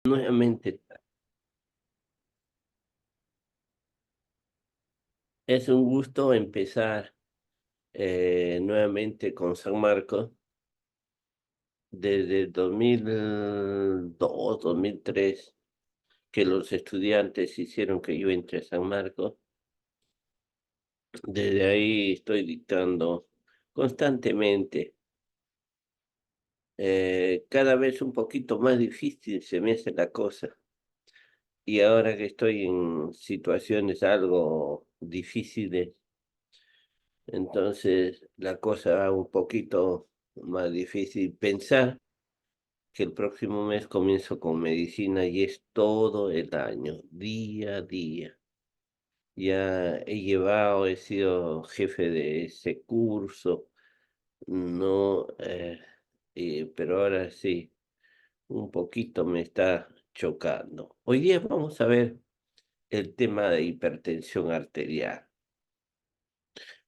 Nuevamente, es un gusto empezar nuevamente con San Marcos desde 2002, 2003, que los estudiantes hicieron que yo entre a San Marcos. Desde ahí estoy dictando constantemente. Cada vez un poquito más difícil se me hace la cosa. Y ahora que estoy en situaciones algo difíciles, entonces la cosa va un poquito más difícil. Pensar que el próximo mes comienzo con medicina y es todo el año, día a día. Ya he sido jefe de ese curso, no, pero ahora sí, un poquito me está chocando. Hoy día vamos a ver el tema de hipertensión arterial.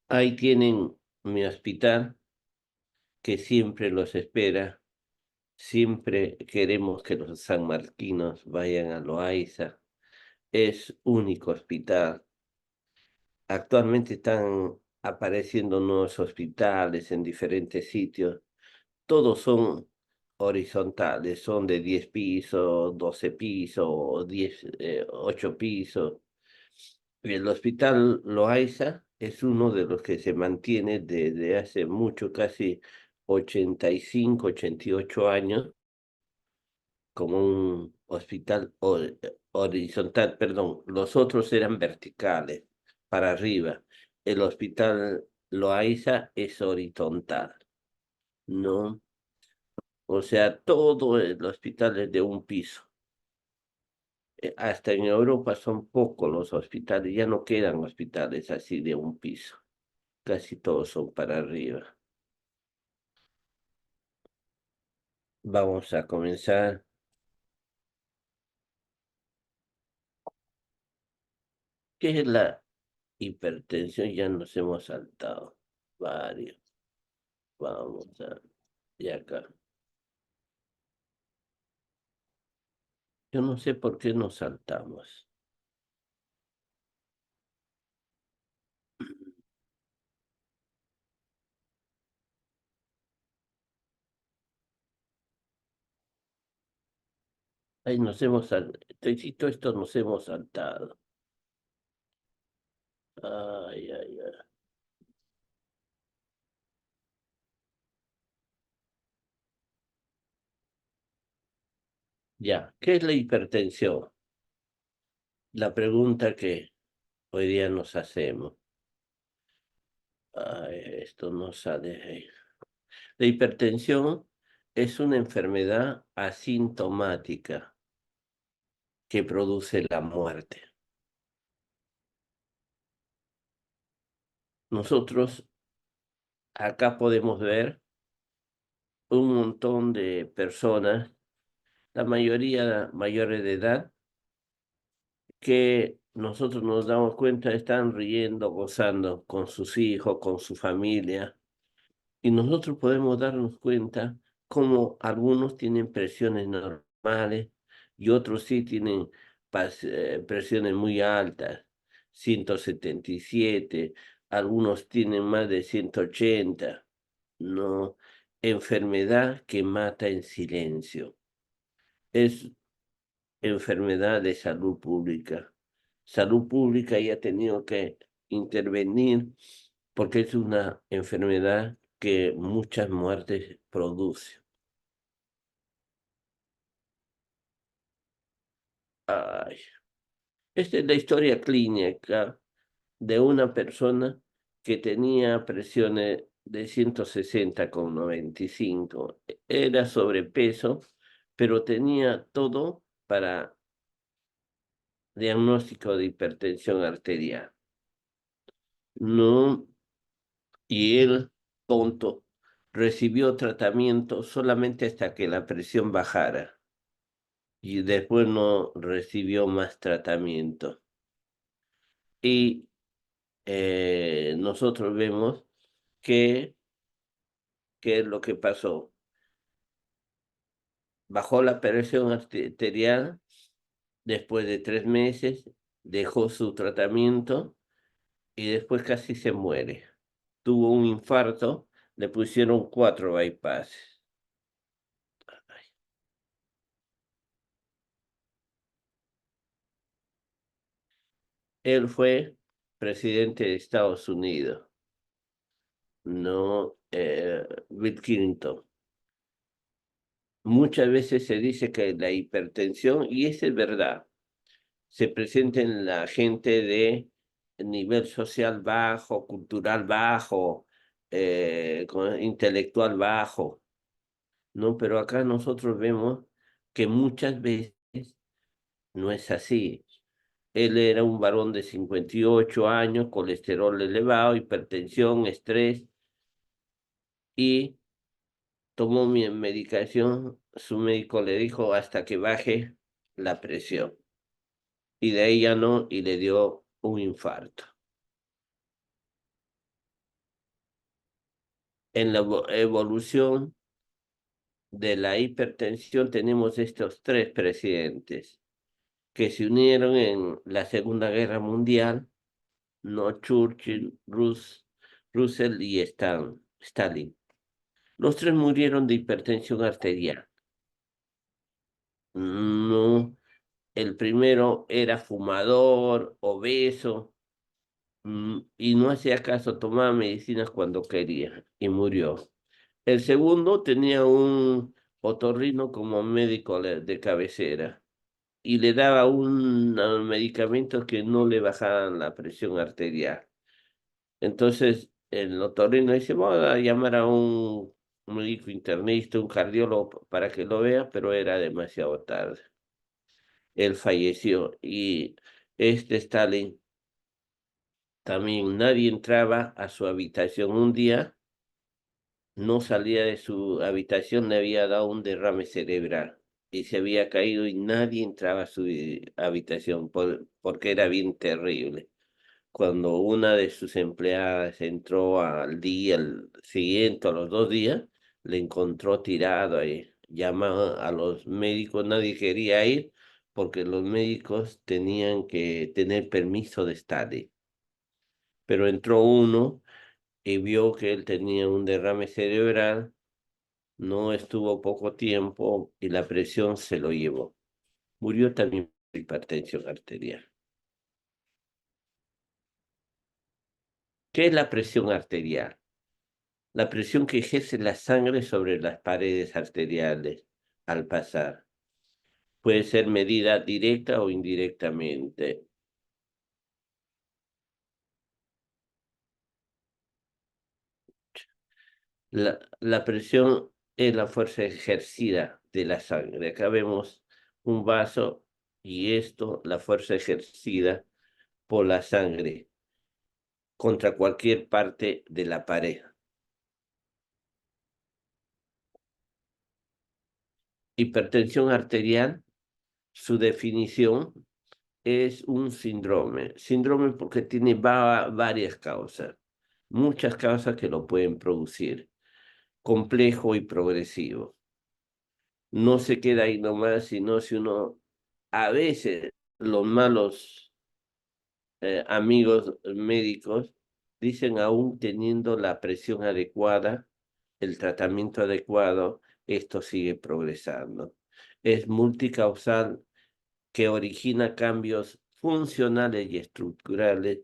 Ahí tienen mi hospital que siempre los espera. Siempre queremos que los sanmarquinos vayan a Loaiza. Es único hospital. Actualmente están apareciendo nuevos hospitales en diferentes sitios. Todos son horizontales, son de 10 pisos, 12 pisos, o 10, 8 pisos. El hospital Loaiza es uno de los que se mantiene desde hace mucho, casi 85, 88 años como un hospital horizontal, perdón, los otros eran verticales, para arriba. El hospital Loaiza es horizontal, ¿no? O sea, todo el hospital es de un piso. Hasta en Europa son pocos los hospitales, ya no quedan hospitales así de un piso, casi todos son para arriba. Vamos a comenzar. ¿Qué es la hipertensión? Ya nos hemos saltado varios. Vamos a... Y acá. Yo no sé por qué nos saltamos. Ay, Todito esto nos hemos saltado. Ay, ay, ay. Ya, ¿qué es la hipertensión? La pregunta que hoy día nos hacemos. Ay, esto no sale ahí. La hipertensión es una enfermedad asintomática que produce la muerte. Nosotros acá podemos ver un montón de personas, la mayoría mayores de edad, que nosotros nos damos cuenta están riendo, gozando con sus hijos, con su familia, y nosotros podemos darnos cuenta cómo algunos tienen presiones normales y otros sí tienen presiones muy altas, 177, algunos tienen más de 180, no, enfermedad que mata en silencio. Es enfermedad de salud pública. Salud pública ya ha tenido que intervenir porque es una enfermedad que muchas muertes produce. Ay, esta es la historia clínica de una persona que tenía presiones de 160,95. Era sobrepeso, pero tenía todo para diagnóstico de hipertensión arterial. No, y él, tonto, recibió tratamiento solamente hasta que la presión bajara y después no recibió más tratamiento. Y nosotros vemos que, qué es lo que pasó. bajó la presión arterial después de 3 meses, dejó su tratamiento y después casi se muere. Tuvo un infarto, le pusieron 4 bypasses. Él fue presidente de Estados Unidos, no Bill Clinton. Muchas veces se dice que la hipertensión, y eso es verdad, se presenta en la gente de nivel social bajo, cultural bajo, intelectual bajo, ¿no? Pero acá nosotros vemos que muchas veces no es así. Él era un varón de 58 años, colesterol elevado, hipertensión, estrés, y tomó mi medicación. Su médico le dijo hasta que baje la presión. Y de ahí ya no, y le dio un infarto. En la evolución de la hipertensión tenemos estos tres presidentes que se unieron en la Segunda Guerra Mundial, no Churchill, Russell y Stalin. Los tres murieron de hipertensión arterial. No, el primero era fumador, obeso, y no hacía caso, tomaba medicinas cuando quería y murió. El segundo tenía un otorrino como médico de cabecera y le daba un medicamentos que no le bajaban la presión arterial. Entonces el otorrino dice, voy a llamar a un médico internista, un cardiólogo para que lo vea, pero era demasiado tarde. Él falleció y este Stalin también nadie entraba a su habitación. Un día no salía de su habitación, le había dado un derrame cerebral y se había caído y nadie entraba a su habitación porque era bien terrible. Cuando una de sus empleadas entró al día al siguiente, a los 2 días, le encontró tirado ahí. Llama a los médicos, nadie quería ir porque los médicos tenían que tener permiso de estar ahí. Pero entró uno y vio que él tenía un derrame cerebral, no estuvo poco tiempo y la presión se lo llevó. Murió también de hipertensión arterial. ¿Qué es la presión arterial? La presión que ejerce la sangre sobre las paredes arteriales al pasar. Puede ser medida directa o indirectamente. La presión es la fuerza ejercida de la sangre. Acá vemos un vaso y esto, la fuerza ejercida por la sangre contra cualquier parte de la pared. Hipertensión arterial, su definición es un síndrome. Síndrome porque tiene varias causas, muchas causas que lo pueden producir, complejo y progresivo. No se queda ahí nomás, sino si uno, a veces los malos amigos médicos dicen aún teniendo la presión adecuada, el tratamiento adecuado, esto sigue progresando. Es multicausal que origina cambios funcionales y estructurales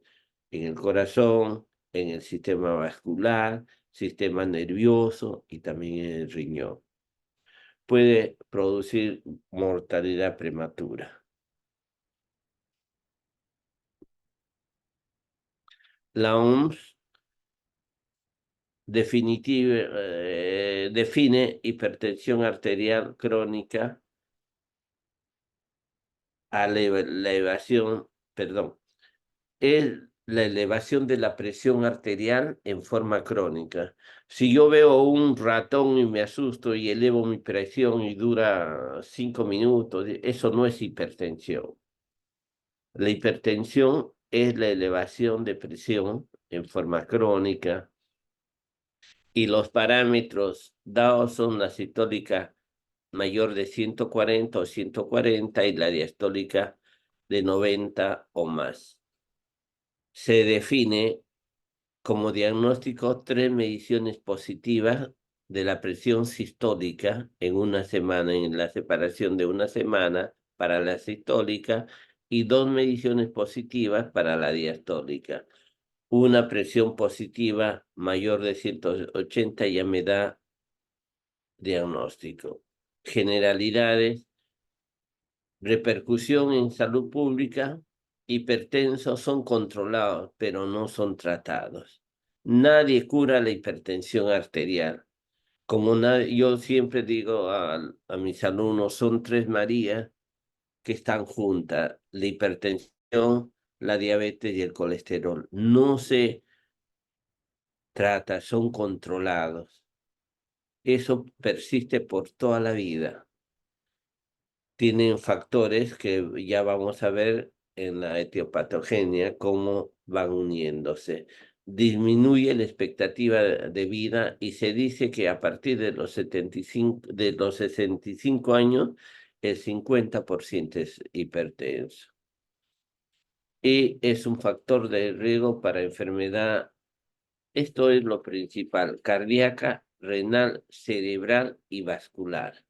en el corazón, en el sistema vascular, sistema nervioso y también en el riñón. Puede producir mortalidad prematura. La OMS define hipertensión arterial crónica a la elevación, perdón, es la elevación de la presión arterial en forma crónica. Si yo veo un ratón y me asusto y elevo mi presión y dura 5 minutos, eso no es hipertensión. La hipertensión es la elevación de presión en forma crónica y los parámetros dados son la sistólica mayor de 140 o 140 y la diastólica de 90 o más. Se define como diagnóstico 3 mediciones positivas de la presión sistólica en una semana, en la separación de una semana para la sistólica y 2 mediciones positivas para la diastólica. Una presión positiva mayor de 180 ya me da diagnóstico. Generalidades, repercusión en salud pública, hipertensos son controlados, pero no son tratados. Nadie cura la hipertensión arterial. Como yo siempre digo a mis alumnos, son tres Marías que están juntas, la hipertensión, la diabetes y el colesterol. No se trata, son controlados. Eso persiste por toda la vida. Tienen factores que ya vamos a ver en la etiopatogenia, cómo van uniéndose. Disminuye la expectativa de vida y se dice que a partir de los 75, de los 65 años, el 50% es hipertenso. Y es un factor de riesgo para enfermedad. Esto es lo principal: cardíaca, renal, cerebral y vascular.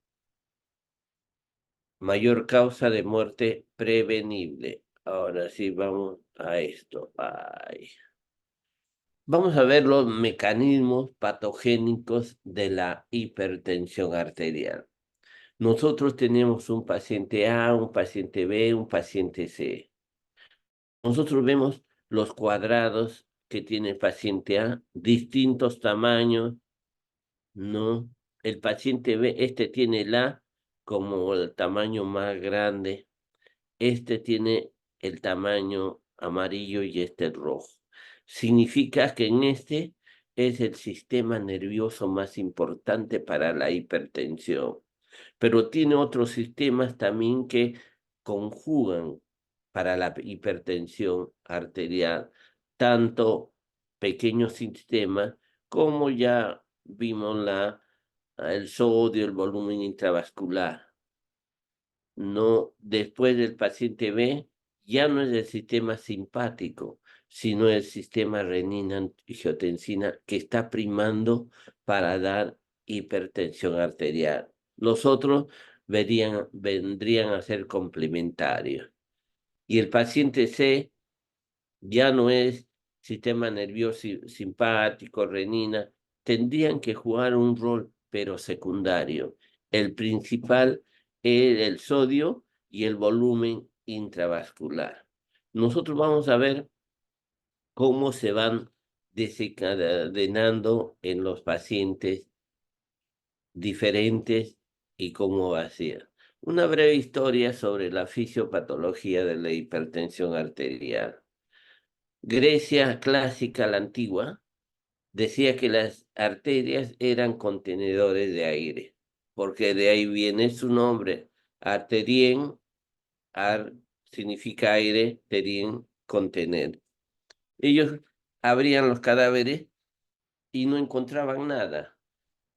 Mayor causa de muerte prevenible. Ahora sí, vamos a esto. Ay. Vamos a ver los mecanismos patogénicos de la hipertensión arterial. Nosotros tenemos un paciente A, un paciente B, un paciente C. Nosotros vemos los cuadrados que tiene el paciente A, distintos tamaños, ¿no? El paciente B, este tiene el A como el tamaño más grande. Este tiene el tamaño amarillo y este el rojo. Significa que en este es el sistema nervioso más importante para la hipertensión, pero tiene otros sistemas también que conjugan para la hipertensión arterial, tanto pequeños sistemas como ya vimos el sodio, el volumen intravascular. No, después del paciente B, ya no es el sistema simpático, sino el sistema renina-angiotensina que está primando para dar hipertensión arterial. Los otros vendrían a ser complementarios. Y el paciente C ya no es sistema nervioso simpático, renina, tendrían que jugar un rol, pero secundario. El principal es el sodio y el volumen intravascular. Nosotros vamos a ver cómo se van desencadenando en los pacientes diferentes y cómo va a ser. Una breve historia sobre la fisiopatología de la hipertensión arterial. Grecia clásica, la antigua, decía que las arterias eran contenedores de aire, porque de ahí viene su nombre. Arterien, ar significa aire, terien, contener. Ellos abrían los cadáveres y no encontraban nada.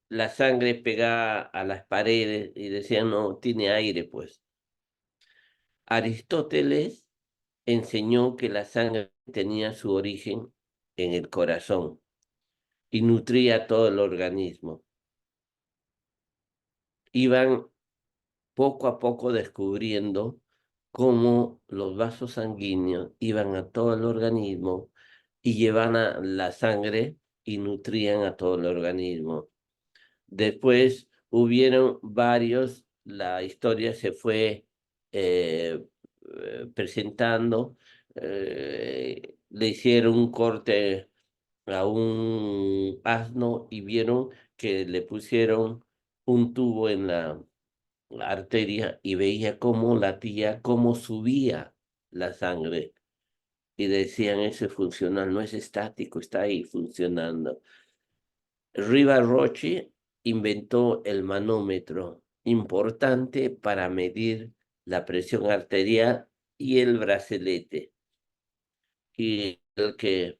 La sangre pegaba a las paredes y decían, no, tiene aire, pues. Aristóteles enseñó que la sangre tenía su origen en el corazón y nutría todo el organismo. Iban poco a poco descubriendo cómo los vasos sanguíneos iban a todo el organismo y llevaban a la sangre y nutrían a todo el organismo. Después hubieron varios, la historia se fue presentando, le hicieron un corte a un asno y vieron que le pusieron un tubo en la arteria y veía cómo latía, cómo subía la sangre. Y decían, eso es funcional, no es estático, está ahí funcionando. Riva-Roche inventó el manómetro, importante para medir la presión arterial, y el bracelete. Y el que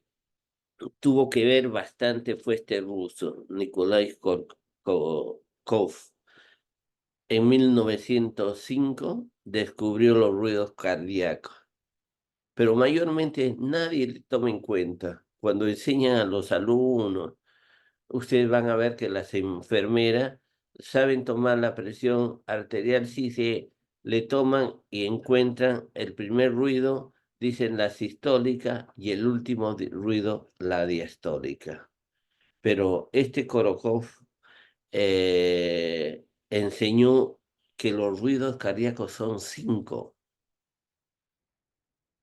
tuvo que ver bastante fue este ruso, Nikolai Korkov. en 1905 descubrió los ruidos cardíacos, pero mayormente nadie le toma en cuenta. Cuando enseñan a los alumnos, ustedes van a ver que las enfermeras saben tomar la presión arterial si se le toman y encuentran el primer ruido, dicen la sistólica, y el último ruido, la diastólica. Pero este Korokov enseñó que los ruidos cardíacos son 5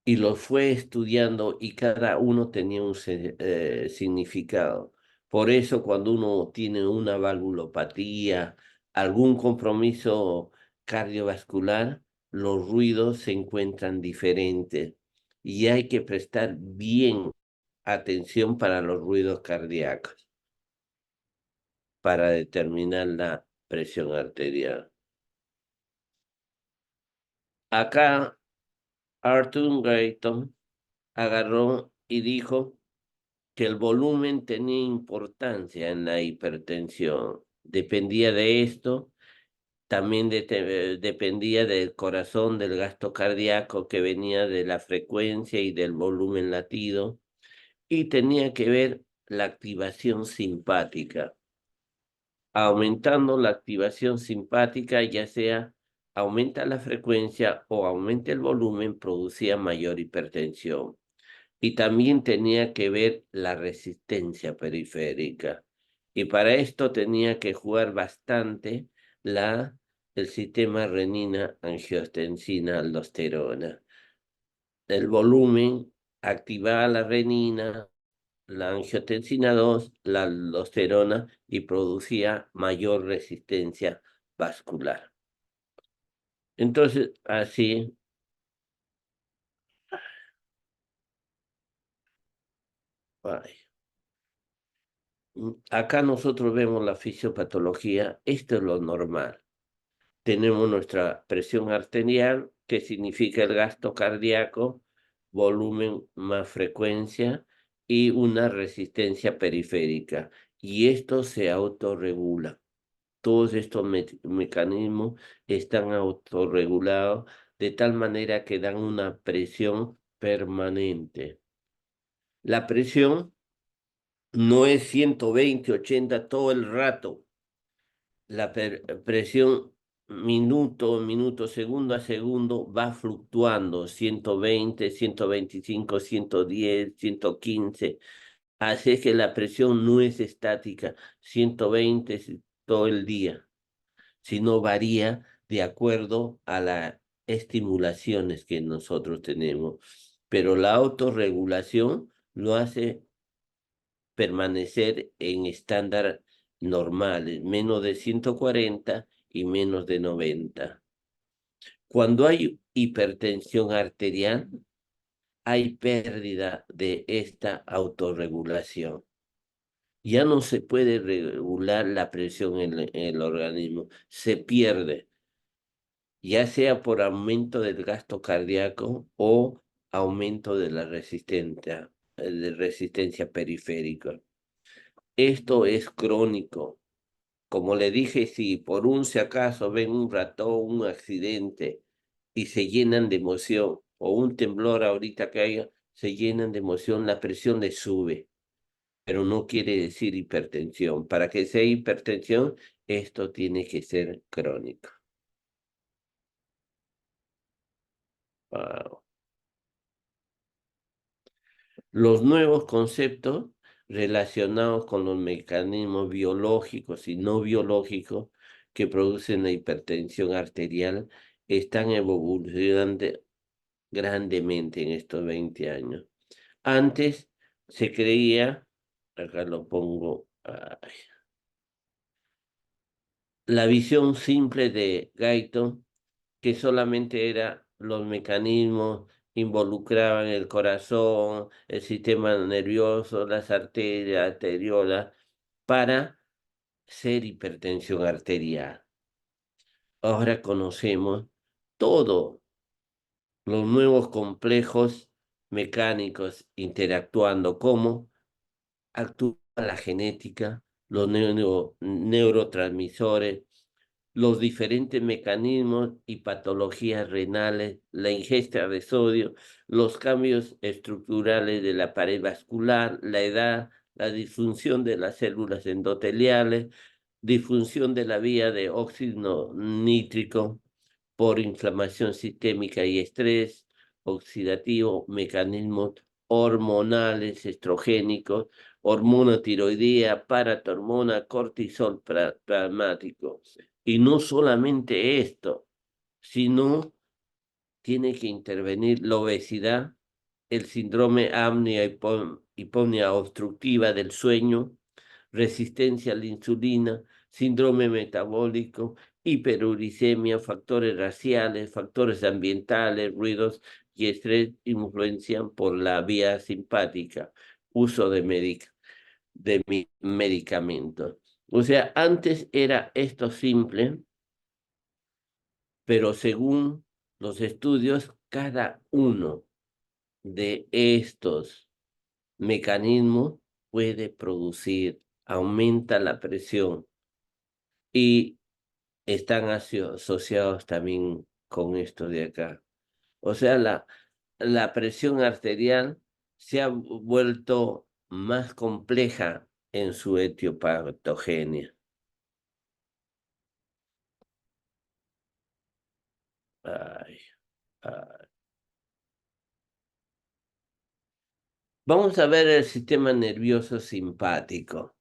y los fue estudiando y cada uno tenía un significado. Por eso cuando uno tiene una valvulopatía, algún compromiso cardiovascular, los ruidos se encuentran diferentes y hay que prestar bien atención para los ruidos cardíacos para determinar la presión arterial. Acá Arthur Gayton agarró y dijo que el volumen tenía importancia en la hipertensión. Dependía de esto, también dependía del corazón, del gasto cardíaco que venía de la frecuencia y del volumen latido, y tenía que ver la activación simpática. Aumentando la activación simpática, ya sea aumenta la frecuencia o aumenta el volumen, producía mayor hipertensión. Y también tenía que ver la resistencia periférica. Y para esto tenía que jugar bastante el sistema renina-angiotensina-aldosterona. El volumen activaba la renina, la angiotensina 2, la aldosterona y producía mayor resistencia vascular. Entonces, así, ay, acá nosotros vemos la fisiopatología, esto es lo normal. Tenemos nuestra presión arterial, que significa el gasto cardíaco, volumen más frecuencia y una resistencia periférica. Y esto se autorregula. Todos estos mecanismos están autorregulados de tal manera que dan una presión permanente. La presión no es 120, 80 todo el rato. La presión minuto, segundo a segundo va fluctuando, 120, 125, 110, 115. Así es que la presión no es estática, 120 todo el día, sino varía de acuerdo a las estimulaciones que nosotros tenemos. Pero la autorregulación lo hace permanecer en estándar normales, menos de 140 y menos de 90. Cuando hay hipertensión arterial, hay pérdida de esta autorregulación. Ya no se puede regular la presión en el organismo, se pierde, ya sea por aumento del gasto cardíaco o aumento de la resistencia periférica. Esto es crónico. Como le dije, si por un si acaso ven un ratón, un accidente y se llenan de emoción, o un temblor ahorita que haya, se llenan de emoción, la presión les sube, pero no quiere decir hipertensión. Para que sea hipertensión, esto tiene que ser crónico. Wao. Los nuevos conceptos relacionados con los mecanismos biológicos y no biológicos que producen la hipertensión arterial están evolucionando grandemente en estos 20 años. Antes se creía, acá lo pongo, la visión simple de Guyton, que solamente era los mecanismos involucraban el corazón, el sistema nervioso, las arterias, arteriolas, para ser hipertensión arterial. Ahora conocemos todos los nuevos complejos mecánicos interactuando, como actúa la genética, los neurotransmisores, los diferentes mecanismos y patologías renales, la ingesta de sodio, los cambios estructurales de la pared vascular, la edad, la disfunción de las células endoteliales, disfunción de la vía de óxido nítrico por inflamación sistémica y estrés oxidativo, mecanismos hormonales, estrogénicos, hormona tiroidea, paratormona, cortisol plasmático. Y no solamente esto, sino tiene que intervenir la obesidad, el síndrome apnea hiponia obstructiva del sueño, resistencia a la insulina, síndrome metabólico, hiperuricemia, factores raciales, factores ambientales, ruidos y estrés influencian por la vía simpática, uso de medicamentos. O sea, antes era esto simple, pero según los estudios, cada uno de estos mecanismos puede producir, aumenta la presión y están asociados también con esto de acá. O sea, la presión arterial se ha vuelto más compleja en su etiopatogenia. Ay, ay. Vamos a ver el sistema nervioso simpático.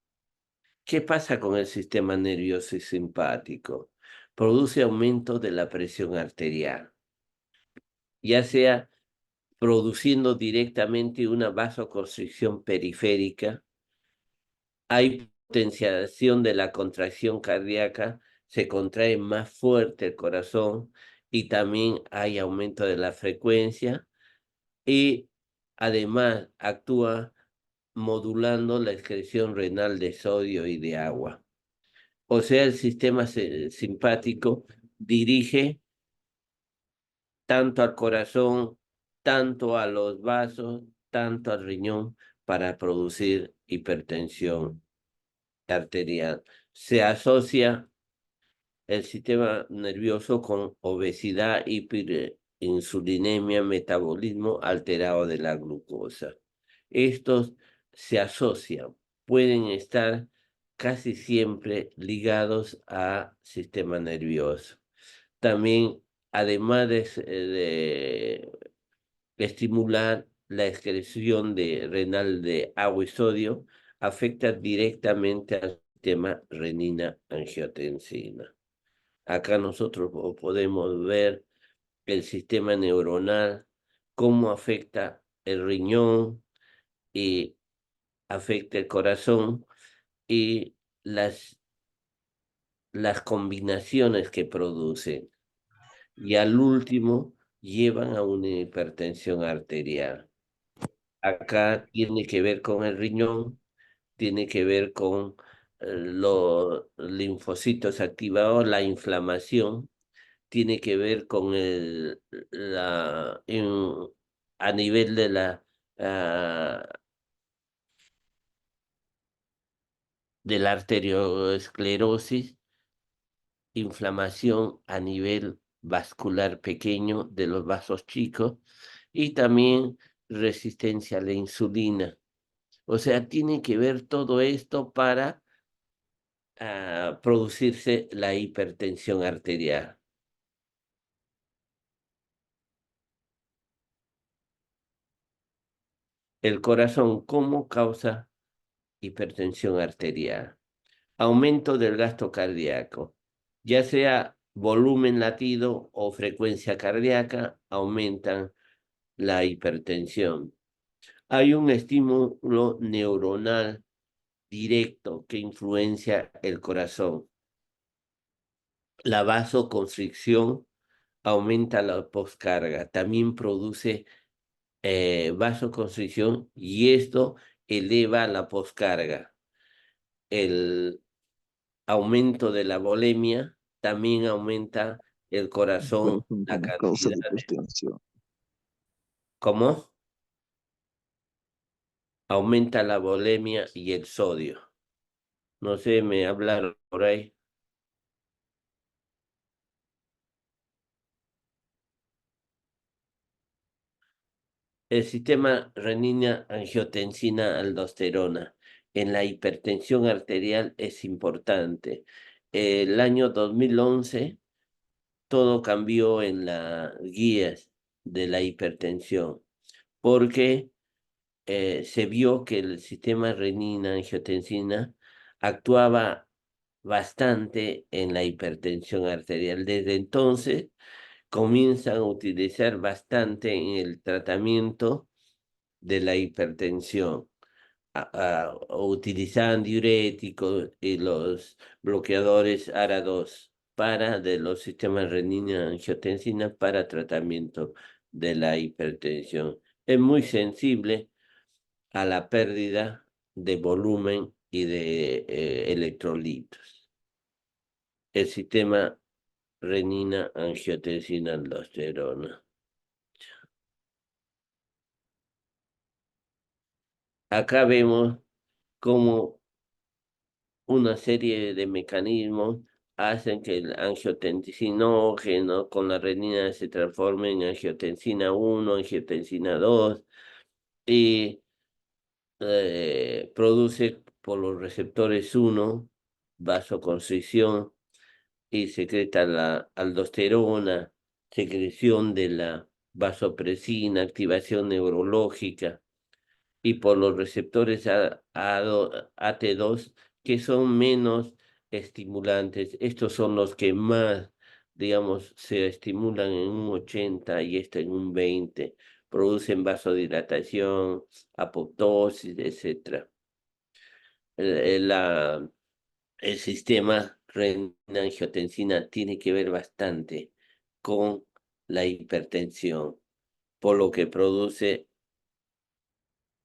¿Qué pasa con el sistema nervioso simpático? Produce aumento de la presión arterial, ya sea produciendo directamente una vasoconstricción periférica, hay potenciación de la contracción cardíaca, se contrae más fuerte el corazón y también hay aumento de la frecuencia y además actúa modulando la excreción renal de sodio y de agua. O sea, el sistema simpático dirige tanto al corazón, tanto a los vasos, tanto al riñón para producir hipertensión arterial. Se asocia el sistema nervioso con obesidad, hiperinsulinemia, metabolismo alterado de la glucosa. Estos se asocian, pueden estar casi siempre ligados a sistema nervioso. También, además de estimular la excreción de renal de agua y sodio, afecta directamente al sistema renina-angiotensina. Acá nosotros podemos ver el sistema neuronal, cómo afecta el riñón y afecta el corazón y las combinaciones que producen. Y al último, llevan a una hipertensión arterial. Acá tiene que ver con el riñón, tiene que ver con los linfocitos activados, la inflamación, tiene que ver con a nivel de ah, de la arteriosclerosis, inflamación a nivel vascular pequeño de los vasos chicos y también resistencia a la insulina. O sea, tiene que ver todo esto para producirse la hipertensión arterial. El corazón, ¿cómo causa hipertensión arterial? Aumento del gasto cardíaco, ya sea volumen latido o frecuencia cardíaca, aumentan la hipertensión. Hay un estímulo neuronal directo que influencia el corazón. La vasoconstricción aumenta la poscarga, también produce vasoconstricción y esto eleva la poscarga. El aumento de la volemia también aumenta el corazón, Corazón la como causa cantidad de de... hipertensión. ¿Cómo? Aumenta la volemia y el sodio. No sé, me hablaron por ahí. El sistema renina-angiotensina-aldosterona en la hipertensión arterial es importante. El año 2011 todo cambió en las guías de la hipertensión porque se vio que el sistema renina-angiotensina actuaba bastante en la hipertensión arterial. Desde entonces comienzan a utilizar bastante en el tratamiento de la hipertensión. Utilizaban diuréticos y los bloqueadores ARA2 para de los sistemas renina-angiotensina para tratamiento de la hipertensión. Es muy sensible a la pérdida de volumen y de electrolitos. El sistema renina-angiotensina-aldosterona. Acá vemos cómo una serie de mecanismos hacen que el angiotensinógeno con la renina se transforme en angiotensina 1, angiotensina 2 y produce por los receptores 1 vasoconstricción y secreta la aldosterona, secreción de la vasopresina, activación neurológica y por los receptores AT2 que son menos estimulantes. Estos son los que más, digamos, se estimulan en un 80 y este en un 20. Producen vasodilatación, apoptosis, etcétera. El, el, la- el sistema renina-angiotensina tiene que ver bastante con la hipertensión, por lo que produce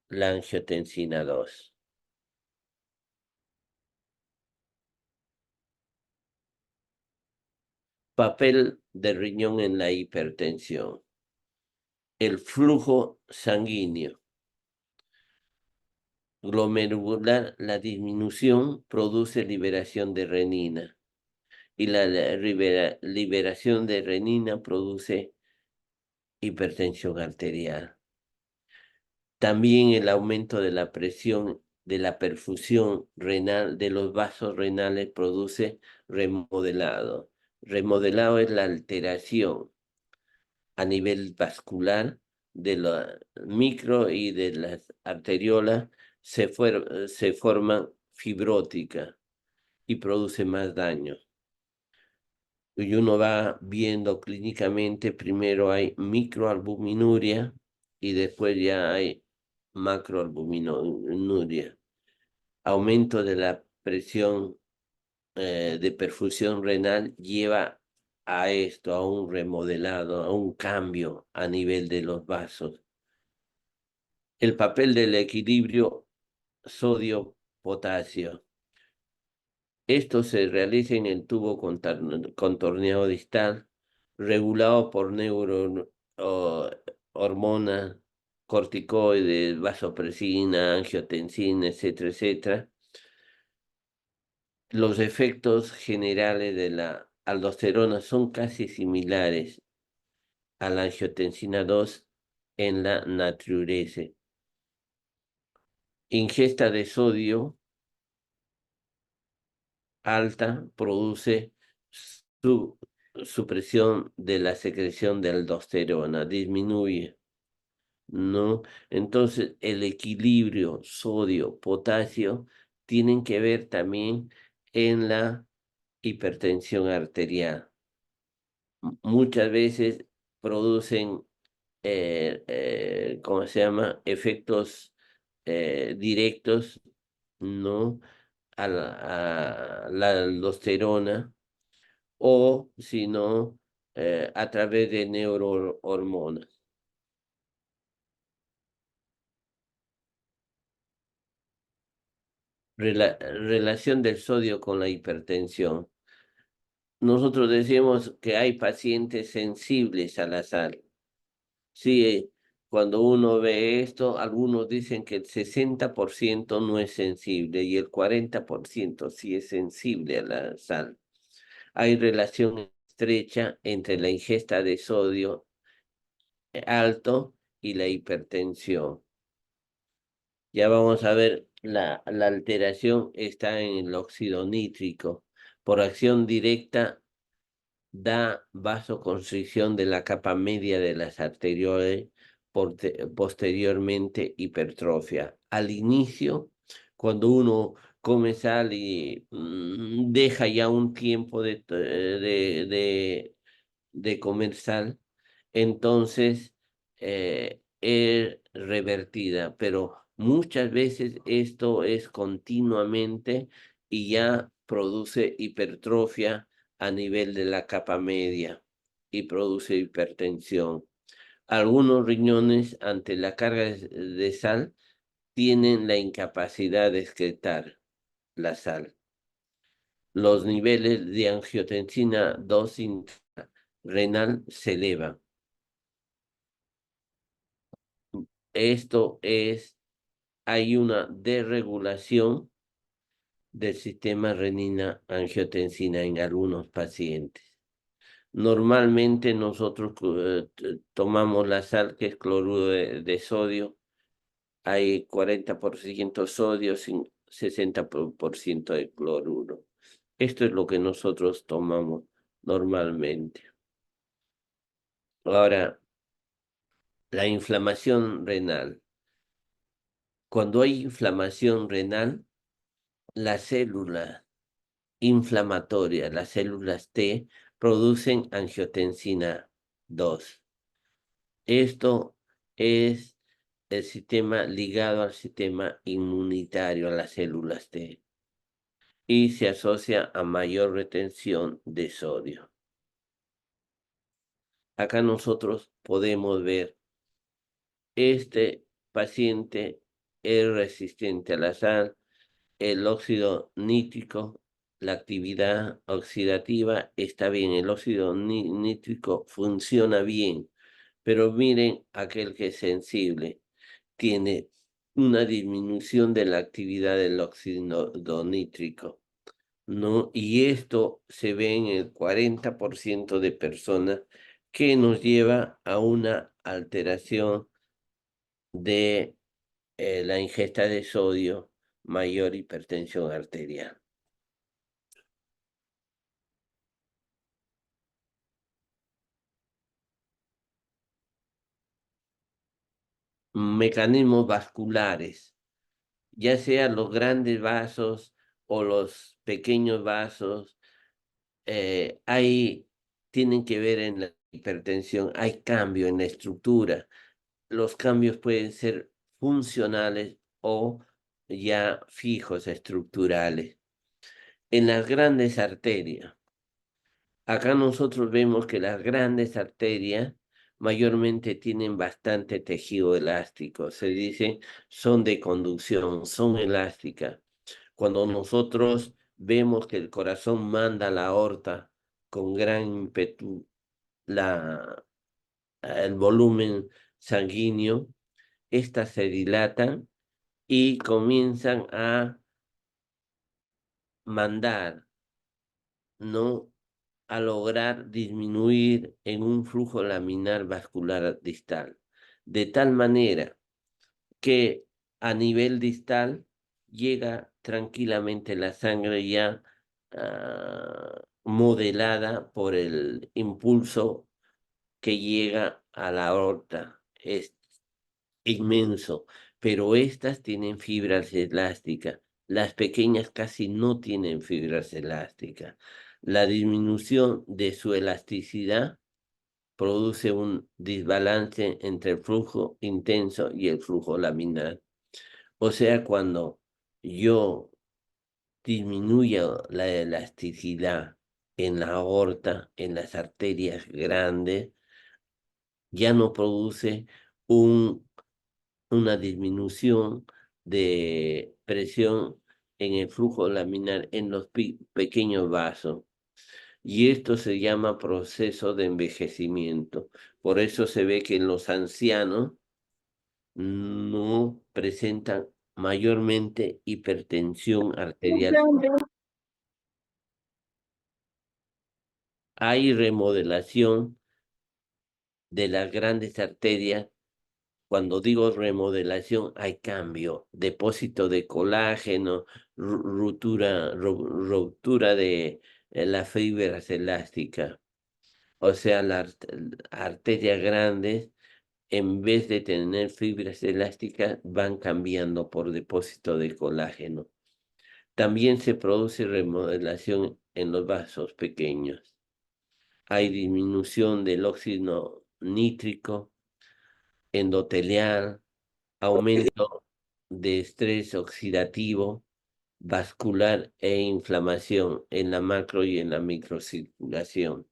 la angiotensina 2. Papel de riñón en la hipertensión. El flujo sanguíneo glomerular, la disminución produce liberación de renina y la liberación de renina produce hipertensión arterial. También el aumento de la presión de la perfusión renal de los vasos renales produce remodelado. Remodelado es la alteración a nivel vascular de la micro y de las arteriolas se forman fibróticas y produce más daño. Y uno va viendo clínicamente, primero hay microalbuminuria y después ya hay macroalbuminuria. Aumento de la presión de perfusión renal lleva a esto, a un remodelado, a un cambio a nivel de los vasos. El papel del equilibrio sodio-potasio. Esto se realiza en el tubo contorneado distal, regulado por hormonas, corticoides, vasopresina, angiotensina, etcétera, etcétera. Los efectos generales de la aldosterona son casi similares a la angiotensina 2 en la natriurese. Ingesta de sodio alta produce su supresión de la secreción de aldosterona, disminuye, ¿no? Entonces, el equilibrio sodio-potasio tienen que ver también en la hipertensión arterial. Muchas veces producen, ¿cómo se llama? Efectos directos, ¿no? A la aldosterona o si no, a través de neurohormonas. Relación del sodio con la hipertensión. Nosotros decimos que hay pacientes sensibles a la sal. Sí, cuando uno ve esto, algunos dicen que el 60% no es sensible y el 40% sí es sensible a la sal. Hay relación estrecha entre la ingesta de sodio alto y la hipertensión. Ya vamos a ver, la alteración está en el óxido nítrico. Por acción directa da vasoconstricción de la capa media de las arterioles, posteriormente hipertrofia. Al inicio, cuando uno come sal y deja ya un tiempo de comer sal, entonces es revertida, pero muchas veces esto es continuamente y ya produce hipertrofia a nivel de la capa media y produce hipertensión. Algunos riñones ante la carga de sal tienen la incapacidad de excretar la sal. Los niveles de angiotensina 2 renal se elevan. Esto es, hay una desregulación del sistema renina-angiotensina en algunos pacientes. Normalmente nosotros tomamos la sal, que es cloruro de sodio. Hay 40% sodio, 60% de cloruro. Esto es lo que nosotros tomamos normalmente. Ahora, la inflamación renal. Cuando hay inflamación renal, las células inflamatorias, las células T, producen angiotensina 2. Esto es el sistema ligado al sistema inmunitario, a las células T, y se asocia a mayor retención de sodio. Acá nosotros podemos ver, este paciente es resistente a la sal, el óxido nítrico, la actividad oxidativa está bien, el óxido nítrico funciona bien, pero miren aquel que es sensible, tiene una disminución de la actividad del óxido nítrico, ¿no? Y esto se ve en el 40% de personas, que nos lleva a una alteración de la ingesta de sodio, mayor hipertensión arterial. Mecanismos vasculares, ya sean los grandes vasos o los pequeños vasos, hay, tienen que ver en la hipertensión, hay cambio en la estructura. Los cambios pueden ser funcionales o ya fijos, estructurales. En las grandes arterias, acá nosotros vemos que las grandes arterias mayormente tienen bastante tejido elástico. Se dice son de conducción, son elásticas. Cuando nosotros vemos que el corazón manda a la aorta con gran ímpetu el volumen sanguíneo, estas se dilatan y comienzan a mandar, ¿no? A lograr disminuir en un flujo laminar vascular distal, de tal manera que a nivel distal llega tranquilamente la sangre ya modelada por el impulso que llega a la aorta. Es inmenso, pero estas tienen fibras elásticas. Las pequeñas casi no tienen fibras elásticas. La disminución de su elasticidad produce un desbalance entre el flujo intenso y el flujo laminar. O sea, cuando yo disminuyo la elasticidad en la aorta, en las arterias grandes, ya no produce una disminución de presión en el flujo laminar en los pequeños vasos. Y esto se llama proceso de envejecimiento. Por eso se ve que en los ancianos no presentan mayormente hipertensión arterial. Hay remodelación de las grandes arterias Cuando digo remodelación, hay cambio, depósito de colágeno, ruptura de las fibras elásticas. O sea, las arterias grandes, en vez de tener fibras elásticas, van cambiando por depósito de colágeno. También se produce remodelación en los vasos pequeños. Hay disminución del óxido nítrico, endotelial, aumento de estrés oxidativo, vascular e inflamación en la macro y en la microcirculación.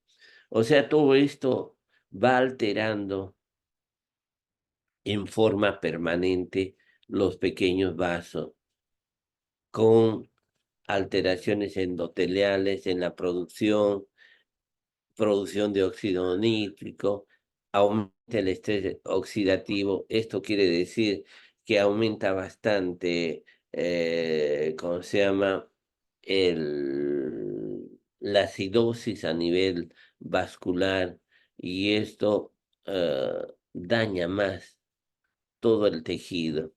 O sea, todo esto va alterando en forma permanente los pequeños vasos con alteraciones endoteliales en la producción de óxido nítrico, aumenta el estrés oxidativo. Esto quiere decir que aumenta bastante, ¿cómo se llama? La acidosis a nivel vascular y esto daña más todo el tejido.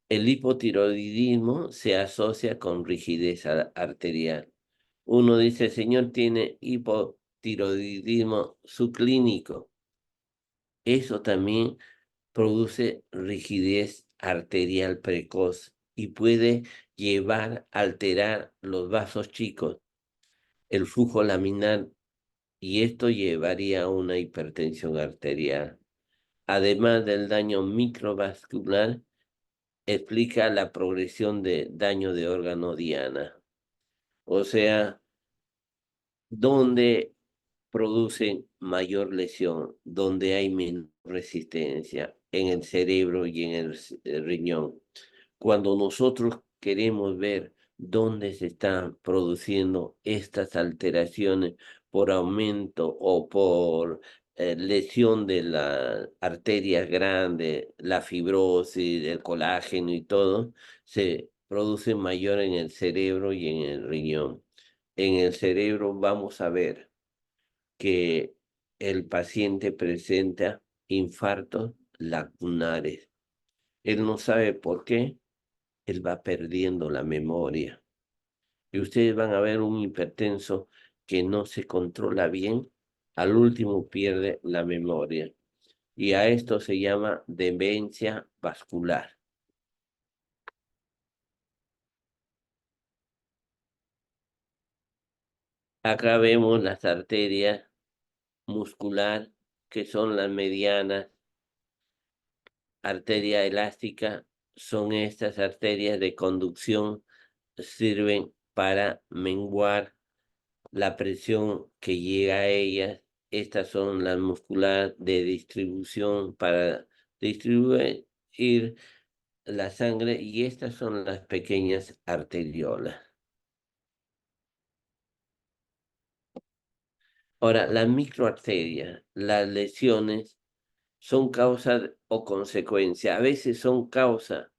El hipotiroidismo se asocia con rigidez arterial. Uno dice, señor, tiene hipotiroidismo subclínico. Eso también produce rigidez arterial precoz y puede llevar a alterar los vasos chicos, el flujo laminar, y esto llevaría a una hipertensión arterial. Además del daño microvascular, explica la progresión de daño de órgano diana. O sea, donde producen mayor lesión, donde hay menor resistencia en el cerebro y en el riñón. Cuando nosotros queremos ver dónde se están produciendo estas alteraciones por aumento o por lesión de la arteria grande, la fibrosis, el colágeno y todo, se produce mayor en el cerebro y en el riñón. En el cerebro vamos a ver que el paciente presenta infartos lacunares. Él no sabe por qué, él va perdiendo la memoria. Y ustedes van a ver un hipertenso que no se controla bien, al último pierde la memoria. Y a esto se llama demencia vascular. Acá vemos las arterias muscular, que son las medianas. Arteria elástica son estas arterias de conducción, sirven para menguar la presión que llega a ellas. Estas son las musculares de distribución para distribuir la sangre y estas son las pequeñas arteriolas. Ahora, las microarterias, las lesiones son causa o consecuencia. A veces son causa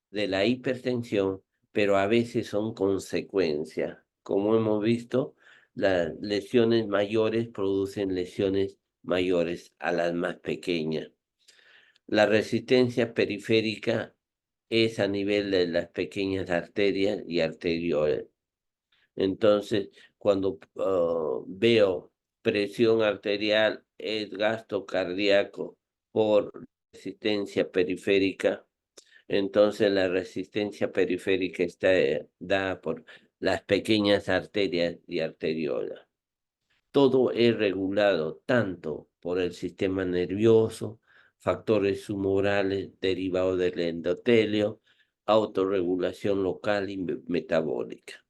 de la hipertensión, pero a veces son consecuencia. Como hemos visto, las lesiones mayores producen lesiones mayores a las más pequeñas. La resistencia periférica es a nivel de las pequeñas arterias y arterioles. Entonces, cuando veo presión arterial, es gasto cardíaco por resistencia periférica. Entonces la resistencia periférica está dada por las pequeñas arterias y arteriolas. Todo es regulado tanto por el sistema nervioso, factores humorales derivados del endotelio, autorregulación local y metabólica.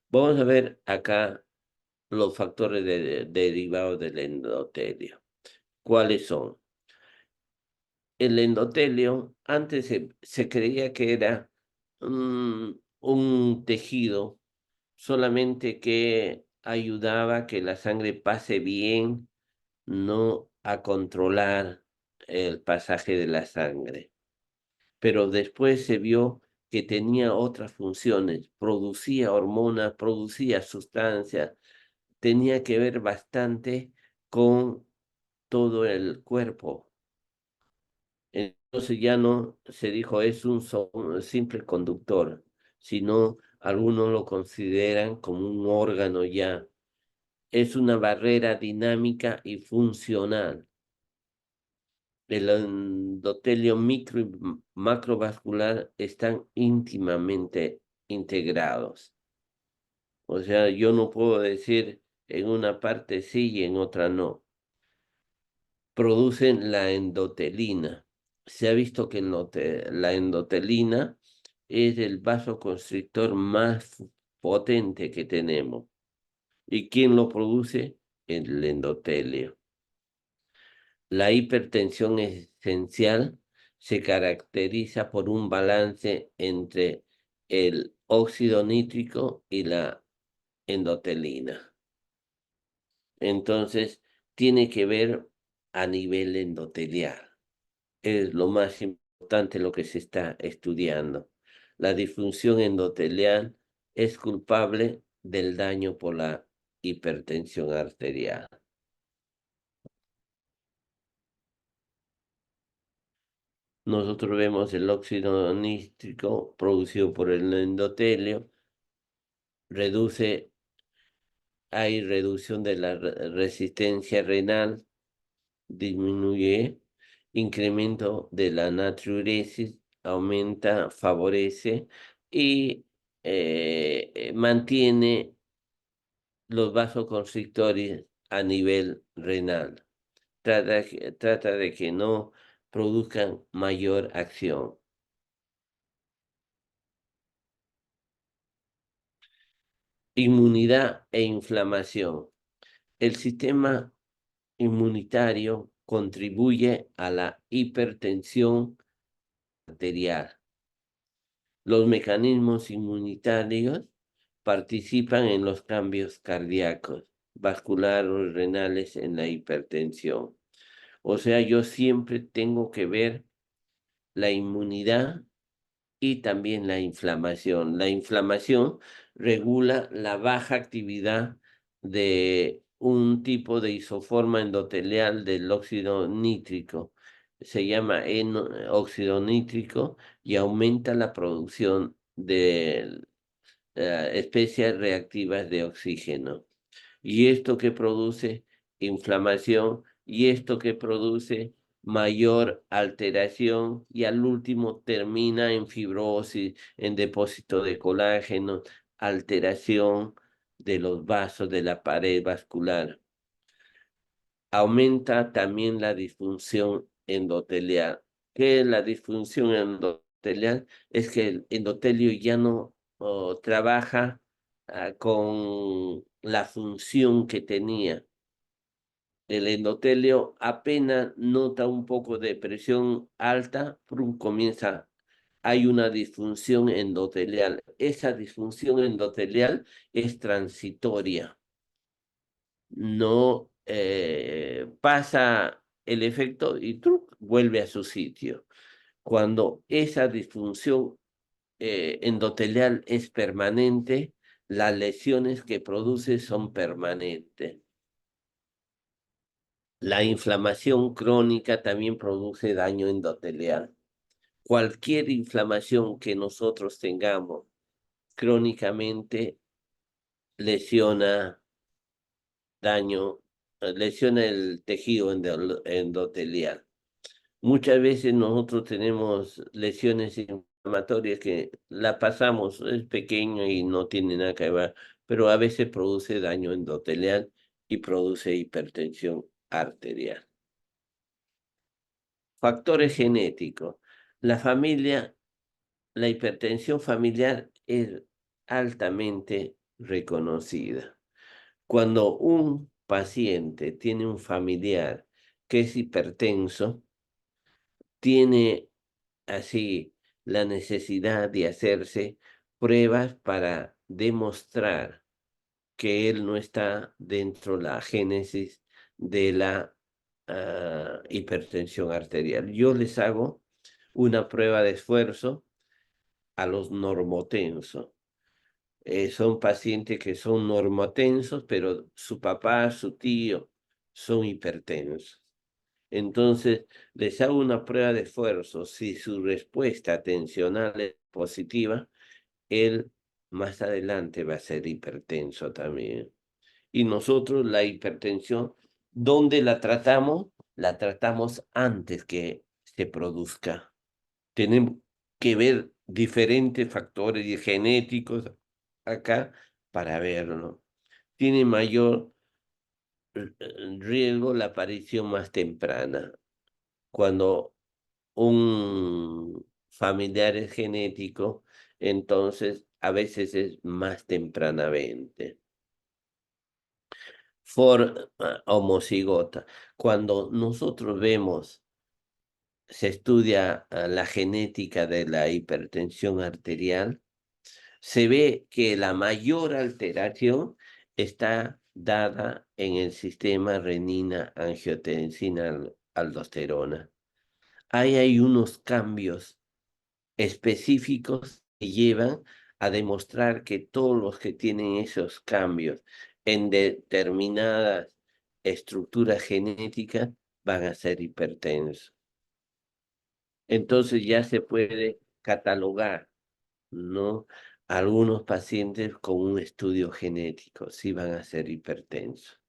Vamos a ver acá los factores derivados del endotelio. ¿Cuáles son? El endotelio, antes se creía que era un tejido solamente que ayudaba a que la sangre pase bien, no a controlar el pasaje de la sangre. Pero después se vio que tenía otras funciones, producía hormonas, producía sustancias, tenía que ver bastante con todo el cuerpo. Entonces ya no se dijo es un simple conductor, sino algunos lo consideran como un órgano ya. Es una barrera dinámica y funcional. El endotelio micro y macrovascular están íntimamente integrados. O sea, yo no puedo decir en una parte sí y en otra no. Producen la endotelina. Se ha visto que la endotelina es el vasoconstrictor más potente que tenemos. ¿Y quién lo produce? El endotelio. La hipertensión esencial se caracteriza por un balance entre el óxido nítrico y la endotelina. Entonces, tiene que ver a nivel endotelial. Es lo más importante lo que se está estudiando. La disfunción endotelial es culpable del daño por la hipertensión arterial. Nosotros vemos el óxido nítrico producido por el endotelio, reduce, hay reducción de la resistencia renal, disminuye, incremento de la natriuresis, aumenta, favorece y mantiene los vasoconstrictores a nivel renal. Trata de que no produzcan mayor acción. Inmunidad e inflamación. El sistema inmunitario contribuye a la hipertensión arterial. Los mecanismos inmunitarios participan en los cambios cardíacos, vasculares o renales en la hipertensión. O sea, yo siempre tengo que ver la inmunidad y también la inflamación. La inflamación regula la baja actividad de un tipo de isoforma endotelial del óxido nítrico. Se llama óxido nítrico y aumenta la producción de especies reactivas de oxígeno. Y esto que produce inflamación y esto que produce mayor alteración y al último termina en fibrosis, en depósito de colágeno, alteración de los vasos de la pared vascular. Aumenta también la disfunción endotelial. ¿Qué es la disfunción endotelial? Es que el endotelio ya no trabaja con la función que tenía. El endotelio apenas nota un poco de presión alta, prum, comienza, hay una disfunción endotelial. Esa disfunción endotelial es transitoria, no pasa el efecto y ¡truc! Vuelve a su sitio. Cuando esa disfunción endotelial es permanente, las lesiones que produce son permanentes. La inflamación crónica también produce daño endotelial. Cualquier inflamación que nosotros tengamos crónicamente lesiona daño, lesiona el tejido endotelial. Muchas veces nosotros tenemos lesiones inflamatorias que la pasamos, es pequeño y no tiene nada que ver, pero a veces produce daño endotelial y produce hipertensión arterial. Factores genéticos. La familia, la hipertensión familiar es altamente reconocida. Cuando un paciente tiene un familiar que es hipertenso, tiene así la necesidad de hacerse pruebas para demostrar que él no está dentro de la génesis de la hipertensión arterial. Yo les hago una prueba de esfuerzo a los normotensos. Son pacientes que son normotensos, pero su papá, su tío son hipertensos. Entonces, les hago una prueba de esfuerzo. Si su respuesta atencional es positiva, él más adelante va a ser hipertenso también. Y nosotros la hipertensión, ¿dónde la tratamos? La tratamos antes que se produzca. Tenemos que ver diferentes factores genéticos acá para verlo. Tiene mayor riesgo la aparición más temprana. Cuando un familiar es genético, entonces a veces es más tempranamente. Homocigota. Cuando nosotros vemos, se estudia la genética de la hipertensión arterial, se ve que la mayor alteración está dada en el sistema renina-angiotensina-aldosterona. Ahí hay unos cambios específicos que llevan a demostrar que todos los que tienen esos cambios en determinadas estructuras genéticas van a ser hipertensos. Entonces ya se puede catalogar, ¿no? Algunos pacientes con un estudio genético, sí van a ser hipertensos.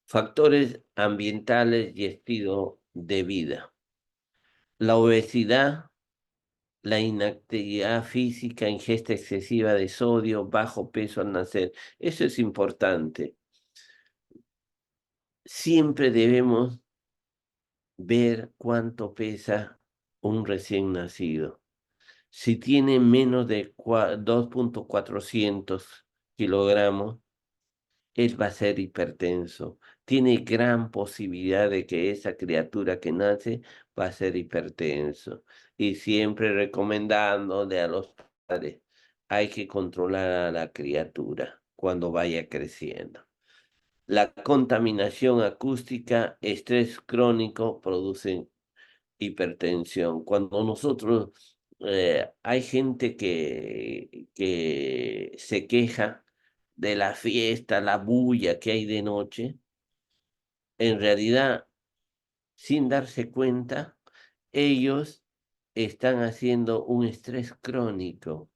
Factores ambientales y estilo de vida. La obesidad, la inactividad física, ingesta excesiva de sodio, bajo peso al nacer. Eso es importante. Siempre debemos ver cuánto pesa un recién nacido. Si tiene menos de 2.400 kilogramos, él va a ser hipertenso. Tiene gran posibilidad de que esa criatura que nace va a ser hipertenso. Y siempre recomendándole a los padres, hay que controlar a la criatura cuando vaya creciendo. La contaminación acústica, estrés crónico producen hipertensión. Cuando nosotros, hay gente que se queja de la fiesta, la bulla que hay de noche, en realidad, sin darse cuenta, ellos están haciendo un estrés crónico.